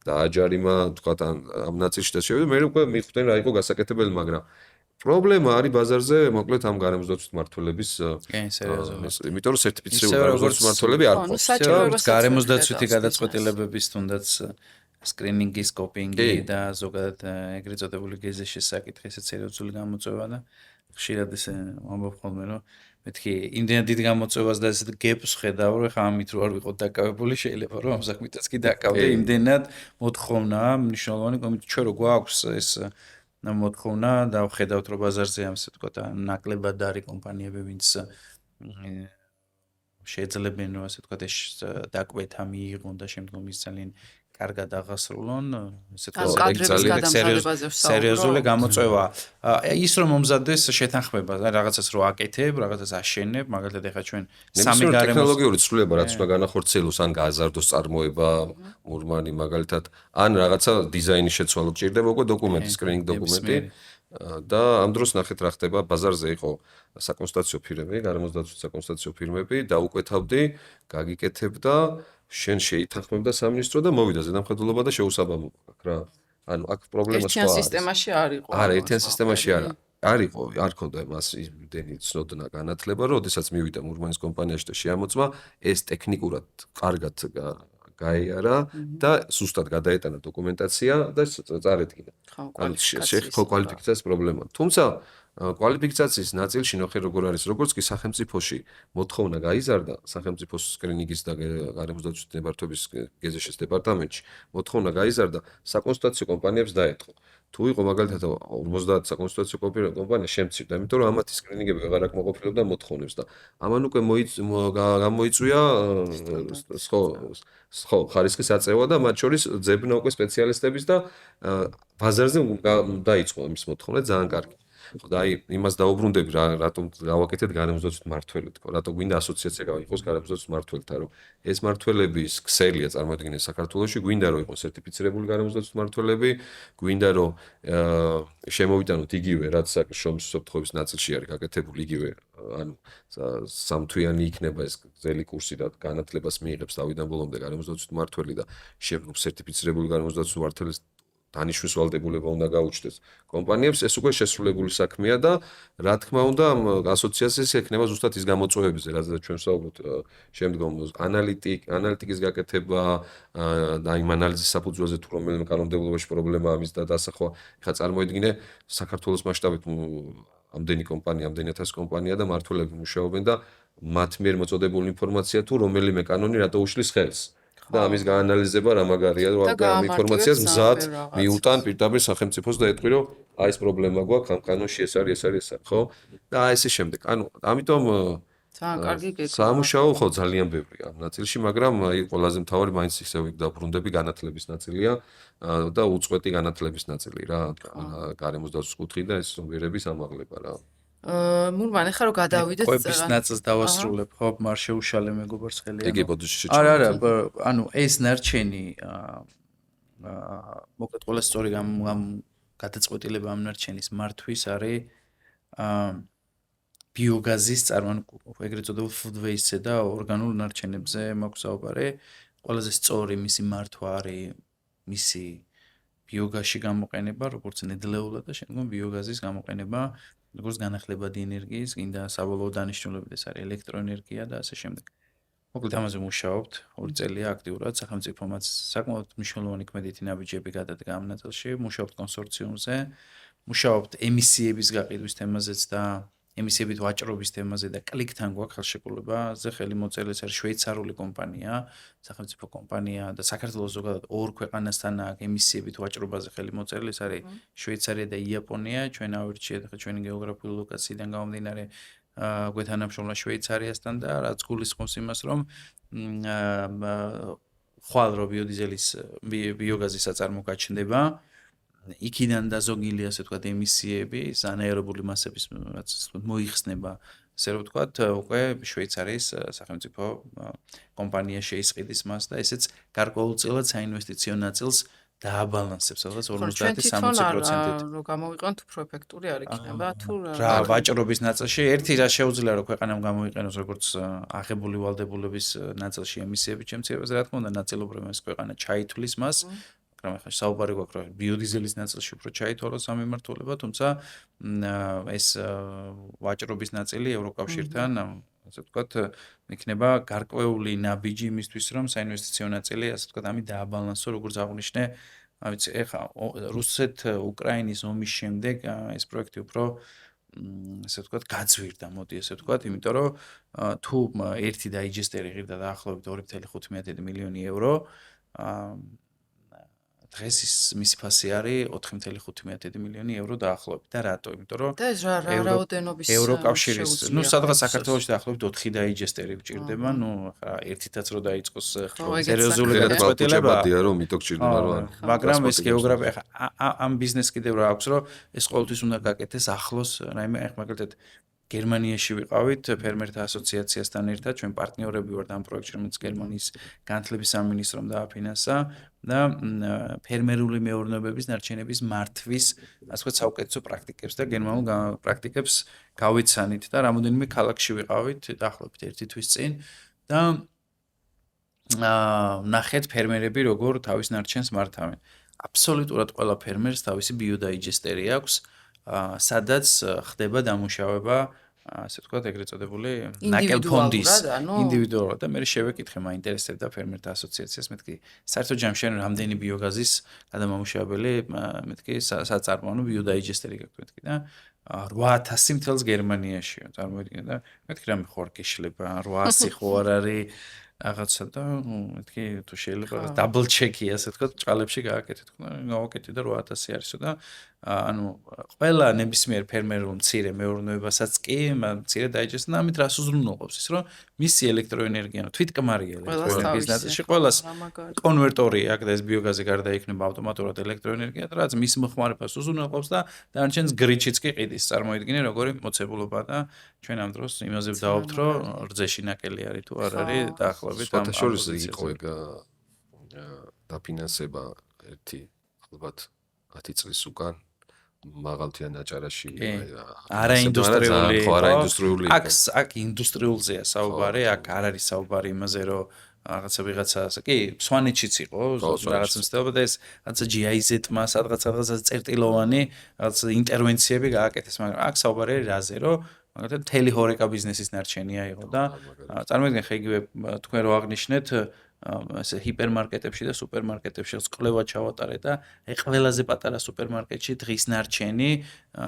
და აჯარიმა, თქვათ ამ ნაწილში და შევიდა, მე უკვე მიხვდნენ რა იყო გასაკეთებელი, მაგრამ პრობლემა არის ბაზარზე, მოკლედ ამ გარემოსდაცვითი მმართველების იმიტომ რომ სერტიფიცირებული გარემოსდაცვითი მმართველები არ ყავს. გარემოსდაცვითი გადაწყვეტილებების თუნდაც სკრინინგის, კოპინგი და ზოგადად ეგრეთ წოდებული გეზეშის საკითხი ესეც სერიოზული გამოწვევა და ხშირად ესე ვამბობ ხოლმე, რომ მეთქი იმდენად დიდ გამოწვევას და ესეთ გეპს ხედავ, რომ ხა ამით რო არ ვიყოთ დაკავებული, შეიძლება რომ ამ საქმითაც კი დაკავდე, იმდენად მოთხოვნაა მნიშვნელოვანი კომიტეტი. ჩვენ რო გვაქვს ეს მოთხოვნა და ვხედავთ, რომ ბაზარზე ასე ვთქვათ, ნაკლებად არის კომპანიები, ვინც შეძლებენ, რომ ასე ვთქვათ, ეს დაკვეთა მიიღონ და შემდგომ ის ძალიან კარგად აღასრულონ, ესე ვთქვათ, სერიოზული გამოწვევა. ის რომ მომზადდეს შეთანხმება, რაღაცას რო აკეთებ, რაღაცას აშენებ, მაგალითად ეხლა ჩვენ სამი ტექნოლოგიური ცვლილება, რაც უნდა განახორციელოს, ან გააზარდოს წარმოება, ურმანი მაგალითად, ან რაღაცა დიზაინის შეცვალო გჭირდება, უკვე დოკუმენტი, სკრინინგ დოკუმენტი. და ამ დროს ნახეთ რა ხდება, ბაზარზე იყო საკონსტიტუციო ფირმები, გარემოსდაცვითი საკონსტიტუციო ფირმები და უკეთავდი, გაგიკეთებდა შენ შეითანხმებდა სამინისტრო და მოვიდა ზედამხედველობა და შეუსაბამობა აქვს რა. ანუ აქ პრობლემა სხვა ერთიან სისტემაში არ იყო. არა, ერთიან სისტემაში არა. არ იყო, არ ქონდა მას იმდენი ცნოდნა განათლება, რომ ოდესაც მივიდა მურმანის კომპანიაში და შეამოწმა, ეს ტექნიკურად კარგად გაიარა და სუსტად გადაეტანა დოკუმენტაცია და წარედგინა. ანუ შეხო კვალიფიკაციის პრობლემა. თუმცა კვალიფიკაციის ნაწილში ნახე როგორ არის, როგორც კი სახელმწიფოში მოთხოვნა გაიზარდა, სახელმწიფოს სკრინინგის და გარემოსდაცვითი ნებართვების გეზეშის დეპარტამენტში მოთხოვნა გაიზარდა, საკონსტიტუციო კომპანიებს დაეთხოვა. თუ იყო მაგალითად 50 საკონსტიტუციო კომპანია შემცირდა, იმიტომ რომ ამათი სკრინინგები აღარ აკმაყოფილებდა მოთხოვნებს და ამან უკვე გამოიწვია ხო ხარისხის აწევა და მათ შორის ძებნა უკვე სპეციალისტების და ბაზარზე დაიწყო ამის მოთხოვნა ძალიან კარგი. ხო და აი იმას დაუბრუნდები რატომ გავაკეთეთ გარემოსდაცვის მმართველი თქო, რატო გვინდა ასოციაცია გაიყოს გარემოსდაცვის მმართველთა, რომ ეს მმართველების ქსელია წარმოიდგინეს საქართველოში, გვინდა რომ იყოს სერტიფიცირებული გარემოსდაცვის მმართველები, გვინდა რომ შემოვიტანოთ იგივე რაც შრომის უსაფრთხოების ნაწილში არის გაკეთებული იგივე ანუ სამთვიანი იქნება ეს გზელი კურსი და განათლებას მიიღებს თავიდან ბოლომდე გარემოსდაცვის მმართველი და შემდგომ სერტიფიცირებული გარემოსდაცვის მმართველის დანიშვნის ვალდებულება უნდა გაუჩნდეს კომპანიებს, ეს უკვე შესრულებული საქმეა და რა თქმა უნდა ასოციაციას ექნება ზუსტად ის გამოწვევებზე, რაზეც ჩვენ ვსაუბრობთ შემდგომ ანალიტიკის გაკეთება და იმ ანალიზის საფუძველზე თუ რომელიმე კანონმდებლობაში პრობლემაა მის და დასახვა. ხა წარმოიდგინე საქართველოს მასშტაბით ამდენი კომპანია, ამდენი 1000 კომპანია და მმართველები მუშაობენ და მათ მიერ მოწოდებული ინფორმაცია თუ რომელიმე კანონი რატო უშლის ხელს. და ამის გაანალიზება რა მაგარია რომ ამ ინფორმაციას მზად მიუტან პირდაპირ სახელმწიფოს და ეტყვი რომ აი ეს პრობლემა გვაქვს ამ კანონში ეს არის ხო და აი ესე შემდეგ ანუ ამიტომ ძალიან კარგი გეკითხვა სამუშაო ხო ძალიან ბევრია ამ ნაწილში მაგრამ აი ყველაზე მთავარი მაინც ისევ დაბრუნდები განათლების ნაწილია და უწყვეტი განათლების ნაწილი რა გარემოსდაცვის კუთხით და ეს ზომიერების ამაღლება რა მურმან ეხლა რომ გადავიდეთ ყვების ნაწილს დავასრულებ ხო მარ შეუშალე მეგობარს ხელი იგი ბოდიში არა ანუ ეს ნარჩენი მოკლედ ყველა სწორი გადაწყვეტილება ამ ნარჩენის მართვის არის ბიოგაზის ეგრეთ წოდებულ food waste-ზე და ორგანულ ნარჩენებზე მაქვს საუბარი ყველაზე სწორი მისი მართვა არის მისი ბიოგაზში გამოყენება როგორც ნედლეულად და შემდგომ ბიოგაზის გამოყენება როგორც განახლებადი ენერგიის, კიდე საბოლოო დანიშნულებით ეს არის ელექტროენერგია და ასე შემდეგ. მოკლედ ამაზე მუშაობთ 2 წელია აქტიურად სახელმწიფომაც საკმაოდ მნიშვნელოვანი კმედითი ნაბიჯები გადადგა ამ ნაწილში, მუშაობთ კონსორციუმზე, მუშაობთ ემისიების გაყიდვის თემაზეც და ემისიებით ვაჭრობის თემაზე და კლიკთან გვაქვს ხელშეკრულებაზე ხელი მოწერილი ეს არის შვეიცარიული კომპანია, სახელმწიფო კომპანია და საქართველოს ზოგადად ორ ქვეყანასთან აქვს ემისიებით ვაჭრობაზე ხელი მოწერილი, ეს არის შვეიცარია და იაპონია, ჩვენ ავირჩიეთ ხა ჩვენი გეოგრაფიული ლოკაციიდან გამომდინარე გვეთანამშრომლა შვეიცარიასთან და რაც გულისხმობს იმას, რომ ხვალ რო ბიოდიზელის ბიოგაზის საწარმო გაჩნდება იქიდან დაზოგილი ასე ვთქვათ ემისიები, ანაერობული მასების რაც მოიხსნება, ასე რომ ვთქვათ, უკვე შვეიცარიის სახელმწიფო კომპანია შეისყიდის მას და ესეც გარკვეულწილად საინვესტიციო ნაწილს დააბალანსებს, სადაც 50-60%-ით. რომ გამოვიყენოთ უფრო ეფექტური არ იქნება თუ რა ვაჭრობის ნაწილში ერთი რა შეუძლია რომ ქვეყანამ გამოიყენოს როგორც აღებული ვალდებულების ნაწილში ემისიების შემცირებას, რა თქმა უნდა, ნაწილობრივ ეს ქვეყანა ჩაითვლის მას მაგრამ ახლა საუბარი გვაქვს რომ ბიოდიზელის ნაწილში უფრო ჩაითვალოს სამიმართულება, თუმცა ეს ვაჭრობის ნაწილი ევროკავშირთან, ასე ვთქვათ, იქნება გარკვეული ნაბიჯი იმისთვის, რომ საინვესტიციო ნაწილი, ასე ვთქვათ, ამით დააბალანსო, როგორც აღნიშნე, ვიცი, ეხლა რუსეთ-უკრაინის ომის შემდეგ ეს პროექტი უფრო ასე ვთქვათ, გაძვირდა, მოდი ასე ვთქვათ, იმიტომ რომ თუ ერთი დაიჯესტერი ღირდა დაახლოებით 2.5 მილიონი евро, დღეს ის მისი ფასი არის 4.5 მილიონი евро დაახლოებით და რატო? იმიტომ რომ და ეს რა რაოდენობის ევროკავშირის, ну, სადღაც საქართველოში დაახლოებით 4 დაიჯესტერი გჭირდება, ну, ხა ერთითაც რო დაიწყოს სერიოზული გადაწყვეტილება, რომ მითო გჭირდება რომ მაგრამ ეს გეოგრაფია ხა ამ ბიზნესს კიდევ რა აქვს, რომ ეს ყოველთვის უნდა გაკეთდეს ახლოს, რაიმე ახლა მაგალითად გერმანიაში ვიყავით ფერმერთა ასოციაციასთან ერთად, ჩვენ პარტნიორები ვართ ამ პროექტში, რომელიც გერმანიის განათლების სამინისტრომ დააფინანსა და ფერმერული მეურნეობების ნარჩენების მართვის, ასე ვთქვათ, საუკეთესო პრაქტიკებს და გერმანულ პრაქტიკებს გავიცანით და რამოდენიმე ქალაქში ვიყავით დაახლოებით 1 თვის წინ და ნახეთ ფერმერები როგორ თავის ნარჩენს მართავენ. აბსოლუტურად ყველა ფერმერს თავისი ბიოდაიჯესტერი აქვს. სადაც ხდება დამუშავება, ასე ვთქვათ, ეგრეთ წოდებული ნაკელფონდის ინდივიდუალურად და მე შევეკითხე მაინტერესებდა ფერმერთა ასოციაციას, მეთქი, საერთოდ ჯამში რამდენი ბიოგაზის გადამამუშავებელი, მეთქი, საწარმოო ბიოდაიჯესტერი გაქვთ, მეთქი და 8000 მთელს გერმანიაშია, წარმოიდგინე და მეთქი რამე ხო არ გეშლება, 800 ხო არ არის რაღაცა და მეთქი თუ შეიძლება დაბლ ჩეკი ასე თქვა ჭალებში გააკეთე თქვა გავაკეთე და 8000 არისო და ანუ ყველა ნებისმიერ ფერმერულ მცირე მეურნეობასაც კი მცირე დაიჭერს და ამით რას უზრუნველყოფს ის რომ მისი ელექტროენერგია თვითკმარია ელექტროენერგიის ნაწილში ყველას კონვერტორი აქ და ეს ბიოგაზი გარდა იქნება ავტომატურად ელექტროენერგია და რაც მის მოხმარებას უზრუნველყოფს და დანარჩენს გრიჩიც კი ყიდის წარმოიდგინე როგორი მოცებულობა და ჩვენ ამ დროს იმაზე ვდაობთ რომ რძეში ნაკელი არის თუ არ არის დაახლოებით ამ შორის იყო დაფინანსება ერთი ალბათ 10 წლის უკან მაღალთიან აჭარაში არაინდუსტრიული აქ ინდუსტრიულზეა საუბარი აქ არ არის საუბარი იმაზე რომ რაღაცა კი სვანეთშიც იყო რაღაც მცდელობა და ეს რაღაცა GIZ-მა სადღაც წერტილოვანი რაღაც ინტერვენციები გააკეთეს მაგრამ აქ საუბარი არის რაზე რომ მაგალითად მთელი ჰორეკა ბიზნესის ნარჩენია იყო და წარმოიდგინე ხა იგივე თქვენ რო აღნიშნეთ ასე ჰიპერმარკეტებში და სუპერმარკეტებში კვლევა ჩავატარე და აი ყველაზე პატარა სუპერმარკეტში დღის ნარჩენი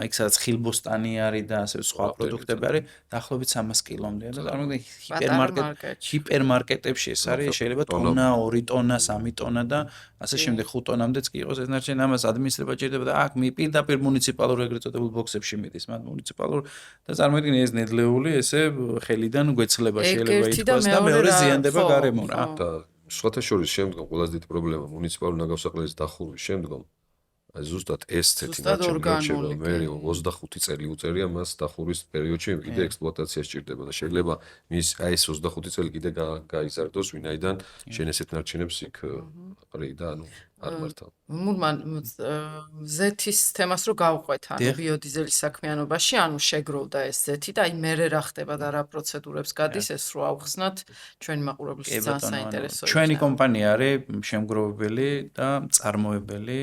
იქ სადაც ხილბოსტანი არის და ასე სხვა პროდუქტები არის დაახლოებით 300 კილომდეა და წარმოიდგინე ჰიპერმარკეტებში ეს არის შეიძლება ტონა 2 ტონა 3 ტონა და ასე შემდეგ 5 ტონამდეც კი იყოს ეს ნარჩენი ამას ადმინისტრება ჭირდება და აქ პირდაპირ მუნიციპალურ ეგრეთ წოდებულ ბოქსებში მიდის მათ მუნიციპალურ და წარმოიდგინე ეს ნედლეული ესე ხელიდან გვეცლება შეიძლება ითქვას და მეორე ზიანდება გარემო რა სხვათა შორის შემდგომ ყველაზე დიდი პრობლემა მუნიციპალური ნაგავსაყრელის დახურვის შემდგომ აი ზუსტად ეს წეთი ნარჩენია მე 25 წელი უწერია მას დახურვის პერიოდში კიდე ექსპლუატაცია სჭირდება და შეიძლება მის აი ეს 25 წელი კიდე გაიზარდოს ვინაიდან შენ ესეთ ნარჩენებს იქ ყრი და ანუ არ მართავ მურმან ზეთის თემას რო გავყვეთ ანუ ბიოდიზელის საქმიანობაში ანუ შეგროვდა ეს ზეთი და აი მერე რა ხდება და რა პროცედურებს გადის ეს რო ავხსნათ ჩვენი მაყურებლის ძალიან საინტერესოა ჩვენი კომპანია არის შემგროვებელი და მწარმოებელი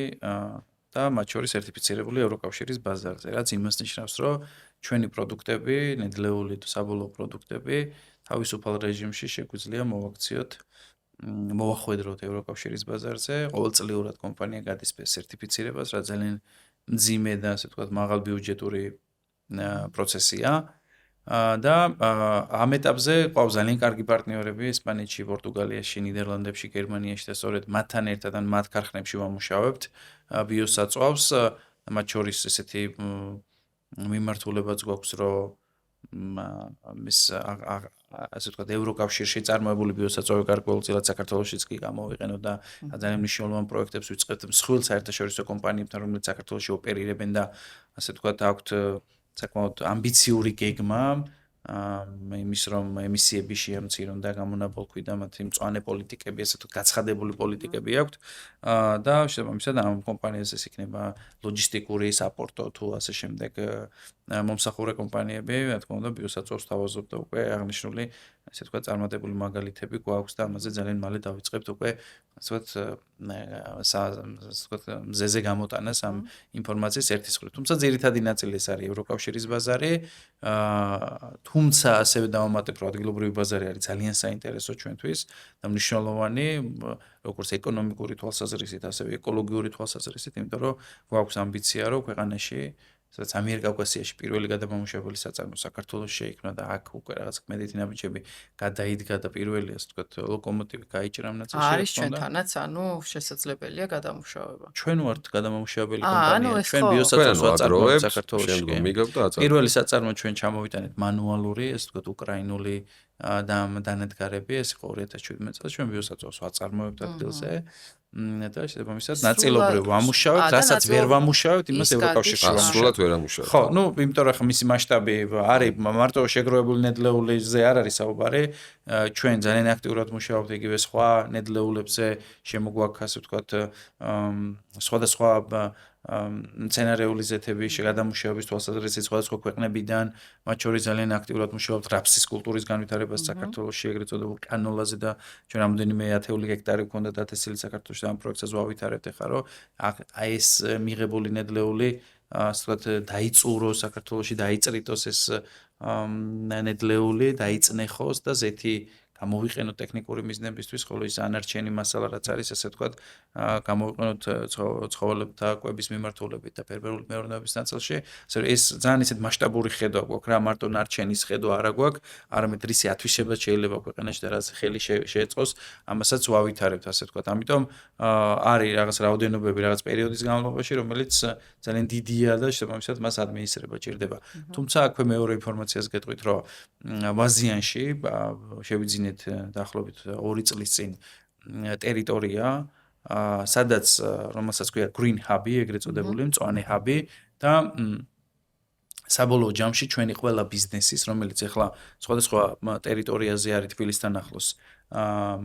და მათ შორის სერტიფიცირებული ევროკავშირის ბაზარზე რაც იმას ნიშნავს რომ ჩვენი პროდუქტები ნედლეული თუ საბოლოო პროდუქტები თავისუფალ რეჟიმში შეგვიძლია მოვაქციოთ მოვახვედროთ ევროკავშირის ბაზარზე ყოველწლიურად კომპანია გადის სერტიფიცირებას რა ძალიან მძიმე და ასე ვთქვათ მაღალბიუჯეტური პროცესია და ამ ეტაპზე ყავს ძალიან კარგი პარტნიორები ესპანეთში, პორტუგალიაში, ნიდერლანდებში, გერმანიაში და სწორედ მათთან ერთად ან მათ ქარხნებში ვამუშავებთ ბიოსაწვავს მათ შორის ესეთი მიმართულებაც გვაქვს რომ მის ასე ვთქვათ ევროკავშირში წარმოებული ბიოსაწვავი გარკვეულწილად საქართველოშიც კი გამოვიყენოთ და ძალიან მნიშვნელოვან პროექტებს ვიწყებთ მსხვილ საერთაშორისო კომპანიებთან რომლებიც საქართველოში ოპერირებენ და ასე ვთქვათ აქვთ საკმაოდ ამბიციური გეგმა იმის რომ ემისიები შეამცირონ და გამონაბოლქვი და მათი მწვანე პოლიტიკები ასე თუ გაცხადებული პოლიტიკები აქვთ და შესაბამისად ამ კომპანიაზე იქნება ლოჯისტიკური საპორტო თუ ასე შემდეგ მომსახურე კომპანიები რა თქმა უნდა ბიოსაწვავს თავაზობთ და უკვე აღნიშნული ასე თქვა წარმატებული მაგალითები გვაქვს და ამაზე ძალიან მალე დავიწყებთ უკვე ასე ვთქვათ მზეზე გამოტანას ამ ინფორმაციის ერთის მხრივ თუმცა ძირითადი ნაწილი ეს არის ევროკავშირის ბაზარი თუმცა ასევე დავამატებ რომ ადგილობრივი ბაზარი არის ძალიან საინტერესო ჩვენთვის და მნიშვნელოვანი როგორც ეკონომიკური თვალსაზრისით ასევე ეკოლოგიური თვალსაზრისით იმიტომ რომ გვაქვს ამბიცია რომ ქვეყანაში სადაც ამიერკავკასიაში პირველი გადამამუშავებელი საწარმო საქართველოს შეიქმნა და აქ უკვე რაღაც კმედეთი ნაბიჯები გადაიდგა და პირველი ასე ვთქვათ ლოკომოტივი გაიჭრა ამ ნაწილში არის ჩვენთანაც ანუ შესაძლებელია გადამუშავება ჩვენ ვართ გადამამუშავებელი კომპანია ჩვენ ბიოსაწარმოს ვაწარმოებთ საქართველოში პირველი საწარმო ჩვენ ჩამოვიტანეთ მანუალური ასე ვთქვათ უკრაინული დანადგარები ეს იყო 2017 წელს ჩვენ ბიოსაწვავს ვაწარმოებთ ადგილზე და შესაბამისად ნაწილობრივ ვამუშავებთ, რასაც ვერ ვამუშავებთ, იმას ევროკავშირში ვამუშავებთ. სრულად ვერ ამუშავებთ. ხო, ну, იმიტომ რომ ხა მისი მასშტაბი არის მარტო შეგროვებული ნედლეულიზე არ არის საუბარი. ჩვენ ძალიან აქტიურად მუშაობთ იგივე სხვა ნედლეულებზე, შემოგვაქვს ასე ვთქვათ, სხვადასხვა მცენარეული ზეთები შეგადამუშავების თვალსაზრისით სხვადასხვა ქვეყნებიდან, მათ შორის ძალიან აქტიურად მუშაობთ რაფსის კულტურის განვითარებას საქართველოში, ეგრეთ წოდებულ კანოლაზე და ჩვენ რამდენიმე 10 ჰექტარი გვქონდა დათესილი საქართველოში და ამ პროექტსაც ვავითარებთ ახლა, რომ აი ეს მიღებული ნედლეული ასე ვთქვათ დაიწურო საქართველოში დაიწრიტოს ეს ნედლეული, დაიწნეხოს და ზეთი გამოვიყენოთ ტექნიკური მიზნებისთვის, ხოლო ის ანარჩენი მასალა რაც არის, ასე ვთქვათ, გამოვიყენოთ ცხოველებთა კვების მიმართულებით და ფერმერული მეურნეობის ნაწილში. ეს ძალიან ისეთ მასშტაბური ხედვა გვაქვს რა, მარტო ნარჩენის ხედვა არა გვაქვს, არამედ რისი ათვისებაც შეიძლება ქვეყანაში და რაც ხელი შეეწყოს, ამასაც ვავითარებთ, ასე ვთქვათ. ამიტომ არის რაღაც რაოდენობები რაღაც პერიოდის განმავლობაში, რომელიც ძალიან დიდია და შესაბამისად მას ადმინისტრება ჭირდება. თუმცა აქვე მეორე ინფორმაციას გეტყვით, რომ ვაზიანში შევიძინეთ დაახლოებით 2 წლის წინ ტერიტორია, სადაც რომელსაც ქვია Green Hub-ი, ეგრეთ წოდებული მწვანე hub-ი და საბოლოო ჯამში ჩვენი ყველა ბიზნესის, რომელიც ახლა სხვადასხვა ტერიტორიაზე არის თბილისთან ახლოს,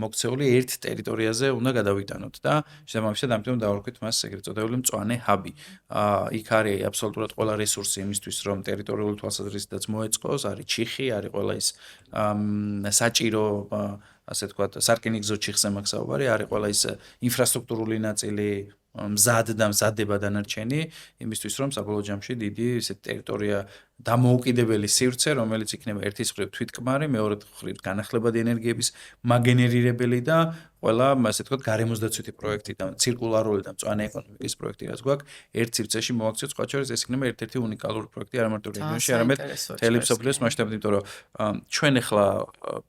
მოქცეული ერთ ტერიტორიაზე უნდა გადავიტანოთ და შესაბამისად ამიტომ დავარქვით მას ეგრეთ წოდებული მწვანე hub-ი. იქ არის აბსოლუტურად ყველა რესურსი იმისთვის, რომ ტერიტორიული თვალსაზრისითაც მოეწყოს, არის ჩიხი, არის ყველა ის საჭირო ასე ვთქვათ, სარკინიგზო ჩიხზე მაქვს საუბარი, არის ყველა ის ინფრასტრუქტურული ნაწილი მზად და მზადება დანარჩენი, იმისთვის რომ საბოლოო ჯამში დიდი ესეთ ტერიტორია დამოუკიდებელი სივრცე, რომელიც იქნება ერთის მხრივ თვითკმარი, მეორე მხრივ განახლებადი ენერგიების მაგენერირებელი და ყველა, ასე ვთქვათ, გარემოსდაცვითი პროექტი და ცირკულარული და მწვანე ეკონომიკის პროექტი რაც გვაქვს, ერთ სივრცეში მოვაქციოთ, სხვა შორის ეს იქნება ერთ-ერთი უნიკალური პროექტი არა მარტო რეგიონში, არამედ მთელი მსოფლიოს მასშტაბით, იმიტომ რომ ჩვენ ახლა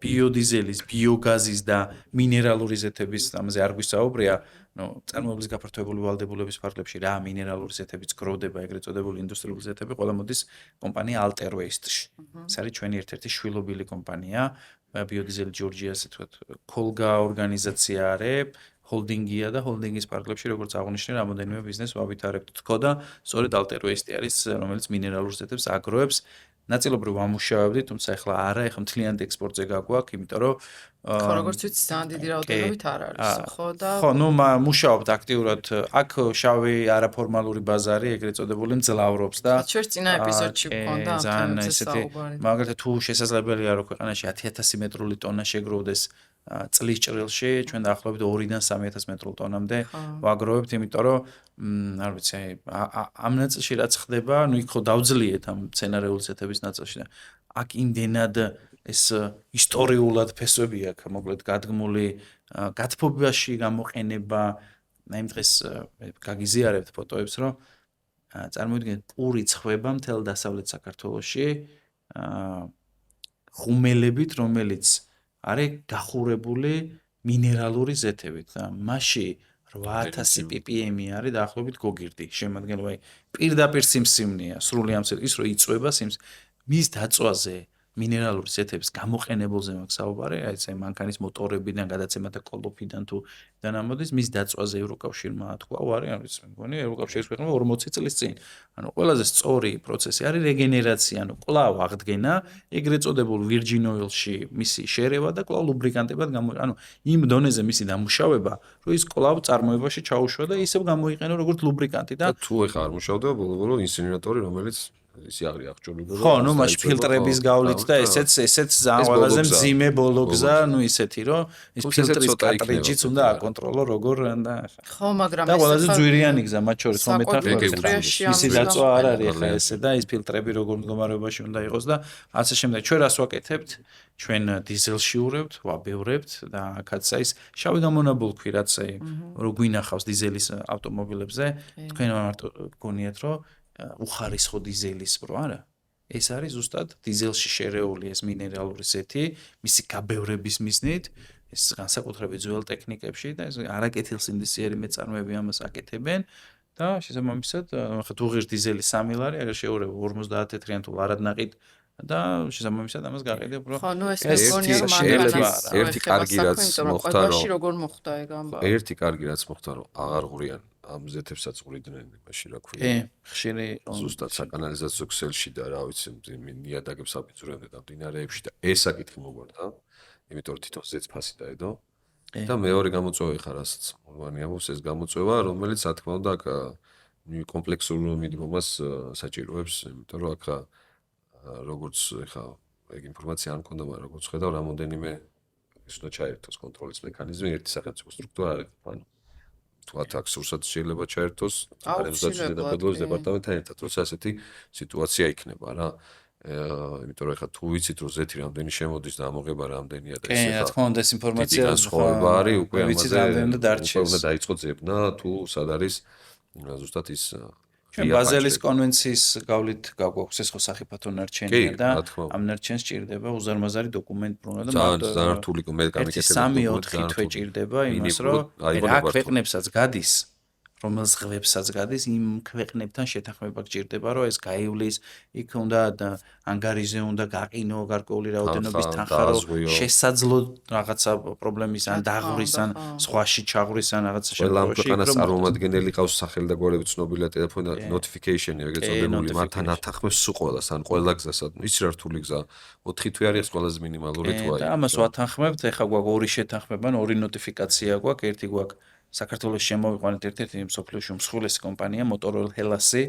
ბიოდიზელის, ბიოგაზის და მინერალური ზეთების ამაზე არ გვისაუბრია, წარმოებლის გაფართოებული ვალდებულების ფარგლებში რა მინერალური ზეთებიც გროვდება, ეგრეთ წოდებული ინდუსტრიული ზეთები, ყველა მოდის კომპანია Alter Waste-ში. ეს არის ჩვენი ერთ-ერთი შვილობილი კომპანია, ბიოდიზელი ჯორჯია, ასე ვთქვათ, Kolga ორგანიზაცია არის, ჰოლდინგია და ჰოლდინგის ფარგლებში, როგორც აღნიშნე, რამოდენიმე ბიზნესს ვავითარებთ თქო და სწორედ Alter Waste არის, რომელიც მინერალურ ზეთებს აგროვებს. ნაწილობრივ ვამუშავებდით, თუმცა ახლა არა, ახლა მთლიანად ექსპორტზე გაგვაქვს, იმიტომ რომ ხო, როგორც ვიცი, ძალიან დიდი რაოდენობით არ არის, ხო და ხო, მუშაობთ აქტიურად. აქ შავი არაფორმალური ბაზარი, ეგრეთ წოდებული მძლავრობს და ჩვენს წინა ეპიზოდში გქონდა ამ თემებზე საუბარი. მაგალითად, თუ შესაძლებელია რომ ქვეყანაში 10,000 მეტრული ტონა შეგროვდეს წლის ჭრილში, ჩვენ დაახლოებით 2-დან 3,000 მეტრულ ტონამდე ვაგროვებთ, იმიტომ რომ არ ვიცი, ამ ნაწილში რაც ხდება, იქ ხო დავძლიეთ ამ სცენარეული ზეთების ნაწილში და აქ იმდენად ეს ისტორიულად ფესვები აქვს, მოკლედ გადგმული, გათბობაში გამოყენება, იმ დღეს გაგიზიარებთ ფოტოებს, რომ წარმოიდგინეთ, პური ცხვება მთელ დასავლეთ საქართველოში, ხუმელებით, რომელიც არის გახურებული მინერალური ზეთებით და მასში 8,000 ppm-ი არის დაახლოებით გოგირდი შემადგენლობა. პირდაპირ სიმსივნეა, სრული ამ ის რომ იწვება მის დაწვაზე მინერალური ზეთების გამოყენებულზე მაქვს საუბარი, აი ეს მანქანის მოტორებიდან, გადაცემათა კოლოფიდან თუ დანამოდის მის დაწვაზე ევროკავშირმა თქვა, არის, არ ვიცი, მგონი ევროკავშირის ქვეყნებმა 40 წლის წინ. ანუ ყველაზე სწორი პროცესი არის რეგენერაცია, ანუ კვლავ აღდგენა, ეგრეთ წოდებულ Virgin Oil-ში მისი შერევა და კვლავ ლუბრიკანტებად ანუ იმ დონეზე მისი დამუშავება, რომ ის კვლავ წარმოებაში ჩაუშვა და ისევ გამოიყენო როგორც ლუბრიკანტი და თუ ეხა არ მუშავდება ბოლო-ბოლო ინსინერატორი, რომელიც ის აღრი აღჭურვება. ხო, მაშინ ფილტრების გავლით და ესეც ძალიან ყველაზე მძიმე ბოლოგზა, ისეთი, რომ ის ფილტრის კარტრიჯიც უნდა აკონტროლო როგორ და ხო, მაგრამ და ყველაზე ძვირიანი გზა მათ შორის რომ მეთანხმებით. მისი დაწვა არ არის ახლა ესე და ის ფილტრები როგორ მდგომარეობაში უნდა იყოს და ასე შემდეგ. ჩვენ რას ვაკეთებთ? ჩვენ დიზელში ურევთ, ვაბევრებთ და აქაც ის შავი გამონაბოლქვი რაც რო გვინახავს დიზელის ავტომობილებზე, თქვენ მარტო გონიათ რომ უხარისხო დიზელის პრო არა. ეს არის ზუსტად დიზელში შერეული ეს მინერალური ზეთი, მისი გაბევრების მიზნით, ეს განსაკუთრებით ძველ ტექნიკებში და ეს არაკეთილსინდისიერი მეწარმეები ამას აკეთებენ და შესაბამისად, ხა თუ ღირს დიზელი 3 ლარი, აგერ შეურევ 50 თეთრიან თუ არადნაყიდ და შესაბამისად ამას გაყიდებ, რომ ხო, ეს მეგონია რომ ერთი კარგი რაც მოხდა რომ როგორ მოხდა ეგ ამბავი. ერთი კარგი რაც მოხდა რომ აღარ ღურიან ამ ზეთებსაც ღურიდნენ იმაში რა ქვია. ხშირი ზუსტად საკანალიზაციო ქსელში და რა ვიცი, ნიადაგებს აბიძურებდნენ და მდინარეებში და ეს საკითხი მოგვარდა. იმიტომ რომ თვითონ ზეთს ფასი დაედო. და მეორე გამოწვევა ეხა რასაც მოვანი ამბობს ეს გამოწვევა, რომელიც რა თქმა უნდა აქ კომპლექსურ მიდგომას საჭიროებს, იმიტომ რომ აქ როგორც ეხა ეგ ინფორმაცია არ მქონდა, მაგრამ როგორც ხედავ, რამოდენიმე ის უნდა ჩაერთოს კონტროლის მექანიზმი, ერთი სახელმწიფო სტრუქტურა არის, ანუ თქვათ აქ სურსაც შეიძლება ჩაერთოს არემზაცის დაბადების დეპარტამენტთან ერთად, როცა ასეთი სიტუაცია იქნება რა. იმიტომ რომ ეხლა თუ ვიცით რომ ზეთი რამდენი შემოდის და ამოღება რამდენია და კი, ეს რა ეხლა თქმა უნდა ეს ინფორმაცია დიდი განსხვავება არის უკვე ვიცით ამაზე რამდენი უნდა უკვე დარჩეს. უნდა დაიწყო ძებნა თუ სად არის ზუსტად ის ჩვენ ბაზელის კონვენციის გავლით გაგვაქვს ეს ხო სახიფათო ნარჩენია და რა თქმა უნდა. ამ ნარჩენს ჭირდება უზარმაზარი დოკუმენტ ბრუნა და ძალიან რთული მე გამიკეთებია 3-4 თვე ჭირდება იმას რომ რა ქვეყნებსაც გადის რომელს ღვებსაც გადის იმ ქვეყნებთან შეთანხმება გჭირდება რომ ეს გაივლის იქ უნდა ანგარიზე უნდა გაყინო გარკვეული რაოდენობის თანხა რომ შესაძლო რაღაცა პრობლემის ან დაღურის ან სხვაში ჩაღურის ან რაღაცა შემთხვევაში ქვეყანას წარმომადგენელი ყავს სახელი და გვერდით ცნობილია ტელეფონი notification-ი ეგრეთ წოდებული მათთან ათანხმებს სულ ყველას ან ყველა გზასად ის რა რთული გზა 4 თვე არის ყველაზე მინიმალური თვე და ამას ვათანხმებთ ეხა გვაქვს ორი შეთანხმება ან ორი ნოტიფიკაცია გვაქვს ერთი გვაქვს საქართველოს შემოვიყვანეთ ერთ-ერთი მსოფლიოში უმსხვილესი კომპანია Motorola Hellas-ი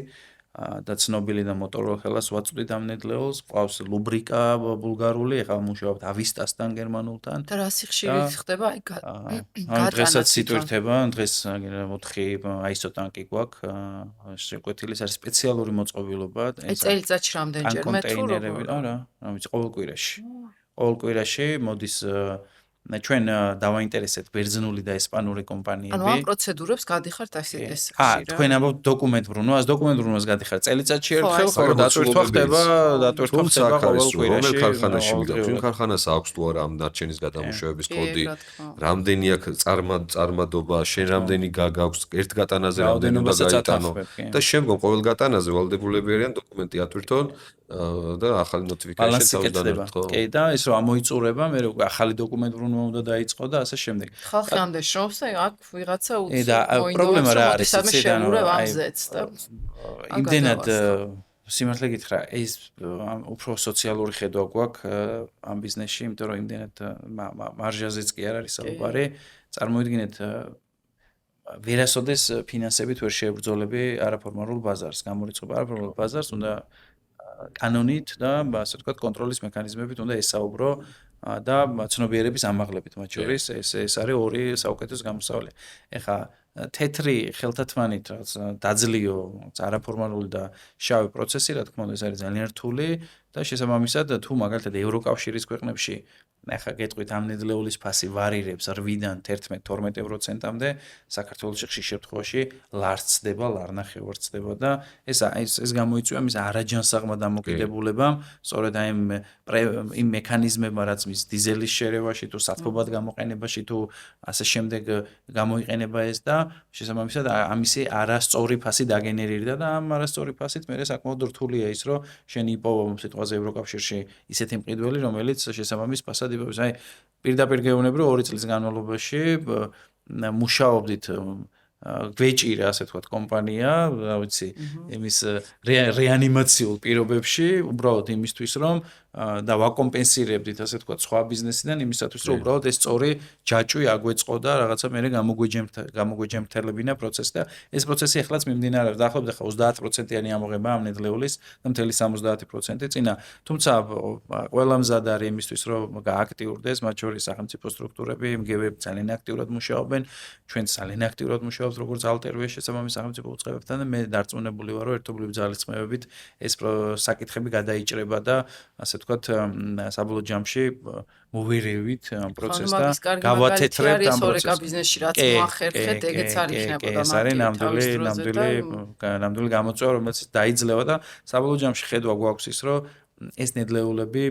და ცნობილი და Motorola Hellas ვაწვდით ამ ნედლეულს, ყავს Lubrica ბულგარული, ეხლა მუშაობთ Avistas-თან გერმანულთან. და რა სიხშირით ხდება აი ამ დღესაც სიტვირთება, დღეს 4 ISO ტანკი გვაქვს, შეკვეთილი არის სპეციალური მოწყობილობა. ეს წელიწადში რამდენჯერმე თუ კონტეინერები, არა, ვიცი ყოველ კვირაში. ყოველ კვირაში მოდის ჩვენ დავაინტერესეთ ბერძნული და ესპანური კომპანიები. ანუ ამ პროცედურებს გადიხართ ასეთ ეს. თქვენ ამბობთ დოკუმენტ ბრუნვას, დოკუმენტ ბრუნვას გადიხართ წელიწადში ერთხელ, ხო, დატვირთვა ხდება ყოველ კვირაში. რომელ ქარხანაში მიგაქვს? იმ ქარხანას აქვს თუ არა ამ ნარჩენის გადამუშავების კოდი, რამდენი აქვს წარმადობა, შენ რამდენი გაქვს, ერთ გატანაზე რამდენი უნდა გაიტანო და შემდგომ ყოველ გატანაზე ვალდებულები არიან დოკუმენტი ატვირთონ და ახალი notification თავიდან ხო? კი და ის რომ ამოიწურება, მე უკვე ახალი დოკუმენტ ბრუნვა უნდა დაიწყო და ასე შემდეგ. ხალხი ამდენ შრომს და აქ ვიღაცა უცებ და პრობლემა რა არის იცი და ამზეც და იმდენად სიმართლე გითხრა ეს უფრო სოციალური ხედვა გვაქვს ამ ბიზნესში, იმიტომ რომ იმდენად მარჟაზეც კი არ არის საუბარი. წარმოიდგინეთ ვერასოდეს ფინანსებით ვერ შეებრძოლები არაფორმალურ ბაზარს, გამორიცხება არაფორმალურ ბაზარს უნდა კანონით და ასე ვთქვათ კონტროლის მექანიზმებით უნდა ესაუბრო და ცნობიერების ამაღლებით მათ შორის ეს არის ორი საუკეთესო გამოსავალი. ეხლა თეთრი ხელთათმანით რაც დაძლიო არაფორმალური და შავი პროცესი, რა თქმა უნდა, ეს არის ძალიან რთული და შესაბამისად თუ მაგალითად ევროკავშირის ქვეყნებში ეხლა გეტყვით ამ ნედლეულის ფასი ვარირებს 8-დან 11-12%-მდე, საქართველოში ხშირ შემთხვევაში ლარწდება, ლარნახევარ წდება და ეს გამოიწვია მის არაჯანსაღმა დამოკიდებულებამ, სწორედ აი იმ მექანიზმებმა, რაც მის დიზელის შერევაში თუ სათბობად გამოყენებაში თუ ასე შემდეგ გამოიყენება ეს და შესაბამისად ამისი არასწორი ფასი დაგენერირდა და ამ არასწორი ფასით მე საკმაოდ რთულია ის, რომ შენ იპოვო სიტყვაზე ევროკავშირში ისეთი მყიდველი, რომელიც შესაბამის ფასად იპოვოს. აი პირდაპირ გეუბნები, რომ 2 წლის განმავლობაში მუშაობდით გვეჭირა ასე ვთქვათ კომპანია, რა ვიცი, იმის რეანიმაციულ პირობებში, უბრალოდ იმისთვის, რომ და ვაკომპენსირებდით ასე ვთქვათ სხვა ბიზნესიდან იმისათვის, რომ უბრალოდ ეს სწორი ჯაჭვი აგვეწყო და რაღაცა მე გამოგვეჯემრთელებინა პროცესი და ეს პროცესი ახლაც მიმდინარეობს. დაახლოებით ახლა 30%-იანი ამოღება ამ ნედლეულის და მთელი 70% წინა. თუმცა ყველა მზად არის იმისთვის, რომ გააქტიურდეს, მათ შორის სახელმწიფო სტრუქტურები, მგებები ძალიან აქტიურად მუშაობენ, ჩვენ ძალიან აქტიურად მუშაობთ როგორც ალტერვია შესაბამის სახელმწიფო უწყებებთან და მე დარწმუნებული ვარ, რომ ერთობლივი ძალისხმევებით ეს საკითხები გადაიჭრება და ასე ვთქვათ, საბოლოო ჯამში მოვერევით ამ პროცესს და გავათეთრებთ ამ პროცესს. ბიზნესში რაც მოახერხეთ, ეგეც არ იქნებოდა ეს არის ნამდვილი გამოწვევა, რომელიც დაიძლევა და საბოლოო ჯამში ხედვა გვაქვს ის, რომ ეს ნედლეულები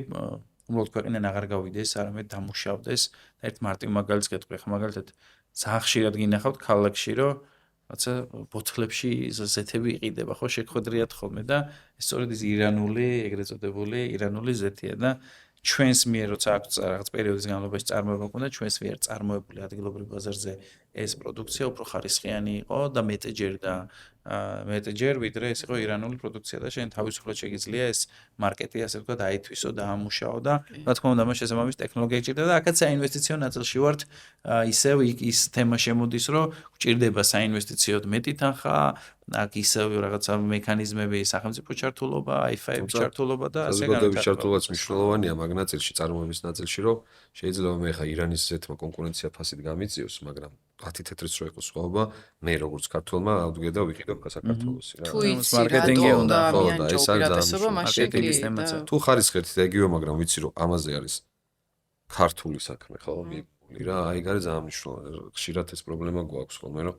უბრალოდ ქვეყნიდან აღარ გავიდეს, არამედ დამუშავდეს. ერთ მარტივ მაგალითს გეტყვი, ხა მაგალითად ძალიან ხშირად გინახავთ ქალაქში, რომ რაცა ბოთლებში ზეთები იყიდება, ხო, შეგხვედრიათ ხოლმე და ეს სწორედ ის ირანული, ეგრეთ წოდებული ირანული ზეთია და ჩვენს მიერ როცა აქვს რაღაც პერიოდის განმავლობაში წარმოება ქონდა, ჩვენს მიერ წარმოებული ადგილობრივ ბაზარზე ეს პროდუქცია უფრო ხარისხიანი იყო და მეტჯერ ვიდრე ეს იყო ირანული პროდუქცია და შენ თავისუფლად შეგიძლია ეს მარკეტი ასე ვთქვათ აითვისო და ამუშაო და რა თქმა უნდა მას შესაბამის ტექნოლოგია ჭირდება და აქაც საინვესტიციო ნაწილში ვართ ისევ ის თემა შემოდის რომ გვჭირდება საინვესტიციოდ მეტი თანხა აქ ისევ რაღაცა მექანიზმები, სახელმწიფო ჩართულობა, Wi-Fi-ების თუმცა, ჩართულობა და ასე საზოგადოების ჩართულობაც მნიშვნელოვანია მაგ ნაწილში, წარმოების ნაწილში, რომ შეიძლება მე ხა ირანის ზეთმა კონკურენცია ფასით გამიწიოს, მაგრამ 10 თეთრიც რო იყოს სხვაობა, მე როგორც ქართველმა ავდგე და ვიყიდო საქართველოსი რა. თუ იცი მარკეტინგი რატომ უნდა, და ხო, და მიანჯო ეს არის ძალიან უპირატესობა, მაშინ კი მარკეტინგის თემაც და- აქვს. თუ ხარისხით და იგივე, მაგრამ ვიცი რომ ამაზე არის ქართული საქმე, ხო, მიგული რა, აი გარე ძალიან მნიშვნელოვანია. ხშირად ეს პრობლემა გვაქვს ხოლმე, რომ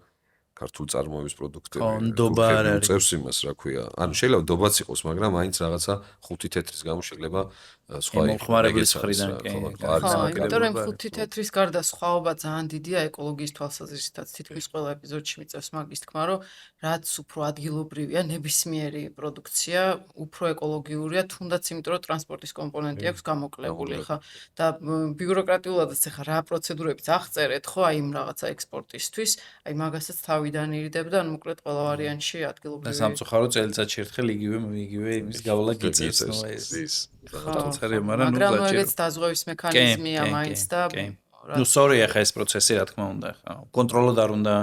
ქართული წარმოების პროდუქტები ხო, ნდობა არ თურქები არის. უწევს იმას, რა ქვია. ანუ შეიძლება ნდობაც იყოს, მაგრამ მაინც რაღაცა 5 თეთრის გამო შეიძლება სხვა იყოს. მომხმარებლის ეგეც არის მხრიდან, რა, კი, ხო, კი. არის ხო, მაგრამ იმიტომ რომ მაგალითად, ხუთი თეთრის გარდა სხვაობა ძალიან დიდია ეკოლოგიის თვალსაზრისითაც. თითქმის ყველა ეპიზოდში მიწევს მაგის თქმა, რომ რაც უფრო ადგილობრივია, ნებისმიერი პროდუქცია უფრო ეკოლოგიურია, თუნდაც იმიტომ რომ ტრანსპორტის კომპონენტი აქვს გამოკლებული, ხა. და ბიუროკრატიულადაც ახლა რა პროცედურებიც აღწერეთ, ხო, აი იმ რაღაცა ექსპორტისთვის, აი მაგასაც თავიდან ირიდებდა, ან მოკლედ ყველა ვარიანტში და ადგილობრივი სამწუხარო წელიწადში ერთხელ იგივე იმის გავლა გიწევს, ნუ ეს დაწყერია, მაგრამ ნუ მაგრამ საჭირო. ეგეც დაზღვევის მექანიზმია მაინც და ნუ სწორი ახლა ეს პროცესი რა თქმა უნდა, ხა. კონტროლოდ არ უნდა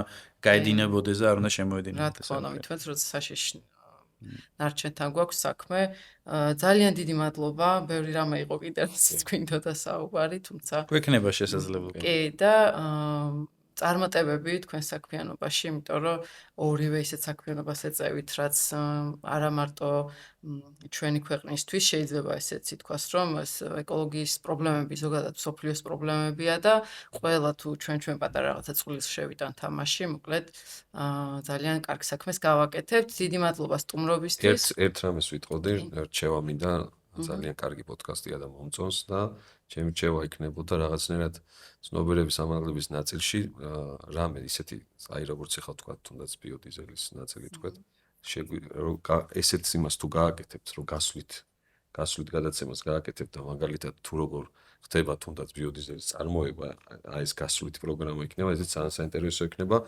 გაედინებოდეს და არ უნდა რა შემოედინებოდეს. თქმა უნდა, მithmeць როცა საშიში ნარჩენთან გვაქვს საქმე, ძალიან დიდი მადლობა, ბევრი რამე იყო კიდე რასაც გვინდოდა საუბარი, თუმცა გვექნება შესაძლებლობა. კი და წარმატებები თქვენ საქმიანობაში, იმიტომ რომ ორივე ისეთ საქმიანობას ეწევით, რაც არა მარტო ჩვენი ქვეყნისთვის შეიძლება ესეც ითქვას, რომ ეს ეკოლოგიის პრობლემები ზოგადად მსოფლიოს პრობლემებია და ყველა თუ ჩვენ პატარა რაღაცა წყვილს შევიტან თამაში, მოკლედ ძალიან კარგ საქმეს გავაკეთებთ. დიდი მადლობა სტუმრობისთვის. ერთ რამეს ვიტყოდი, რჩევა მინდა, ძალიან კარგი პოდკასტია და მომწონს და ჩემი რჩევა იქნებოდა რაღაცნაირად ცნობიერების ამაღლების ნაწილში რამე ისეთი, აი როგორც ახლა თქვა, თუნდაც ბიოდიზელის ნაწილი თქვა, ესეც იმას თუ გააკეთებთ, რომ გასვლით გადაცემას გააკეთებთ და მაგალითად თუ როგორ ხდება თუნდაც ბიოდიზელის წარმოება, აი ეს გასვლით პროგრამა იქნება, ესეც ძალიან საინტერესო იქნება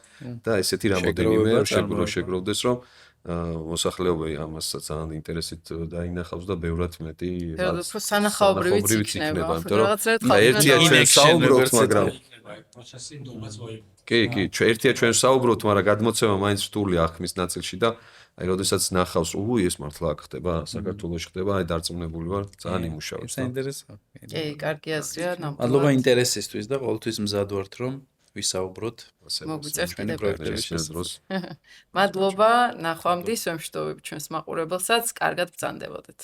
და ესეთი რამოდენიმე შეგროვდეს, რომ მოსახლეობა ამასაც ძალიან ინტერესით დაინახავს და ბევრად მეტი უფრო სანახაობრივიც იქნება, იმიტომ რომ რაღაცნაირად ერთია ჩვენ Inaction, საუბრობთ, როგორც მაგრამ პროცესი ნდობაც მოიგო. კი, ერთია ჩვენ საუბრობთ, მაგრამ გადმოცემა მაინც რთულია ახმის ნაწილში და აი როდესაც ნახავს, ეს მართლა აქ ხდება, საქართველოში ხდება, აი დარწმუნებული ვარ, ძალიან იმუშავებს. საინტერესო. კი, კარგი აზრია, მადლობა ნამდვილად. ინტერესისთვის და ყოველთვის მზად ვართ რომ ვისაუბროთ მოგვიწევს ჩვენი კიდევ პროექტების პროექტების დროს. მადლობა, ნახვამდის, ვემშვიდობები ჩვენს მაყურებელსაც, კარგად ბრძანდებოდეთ.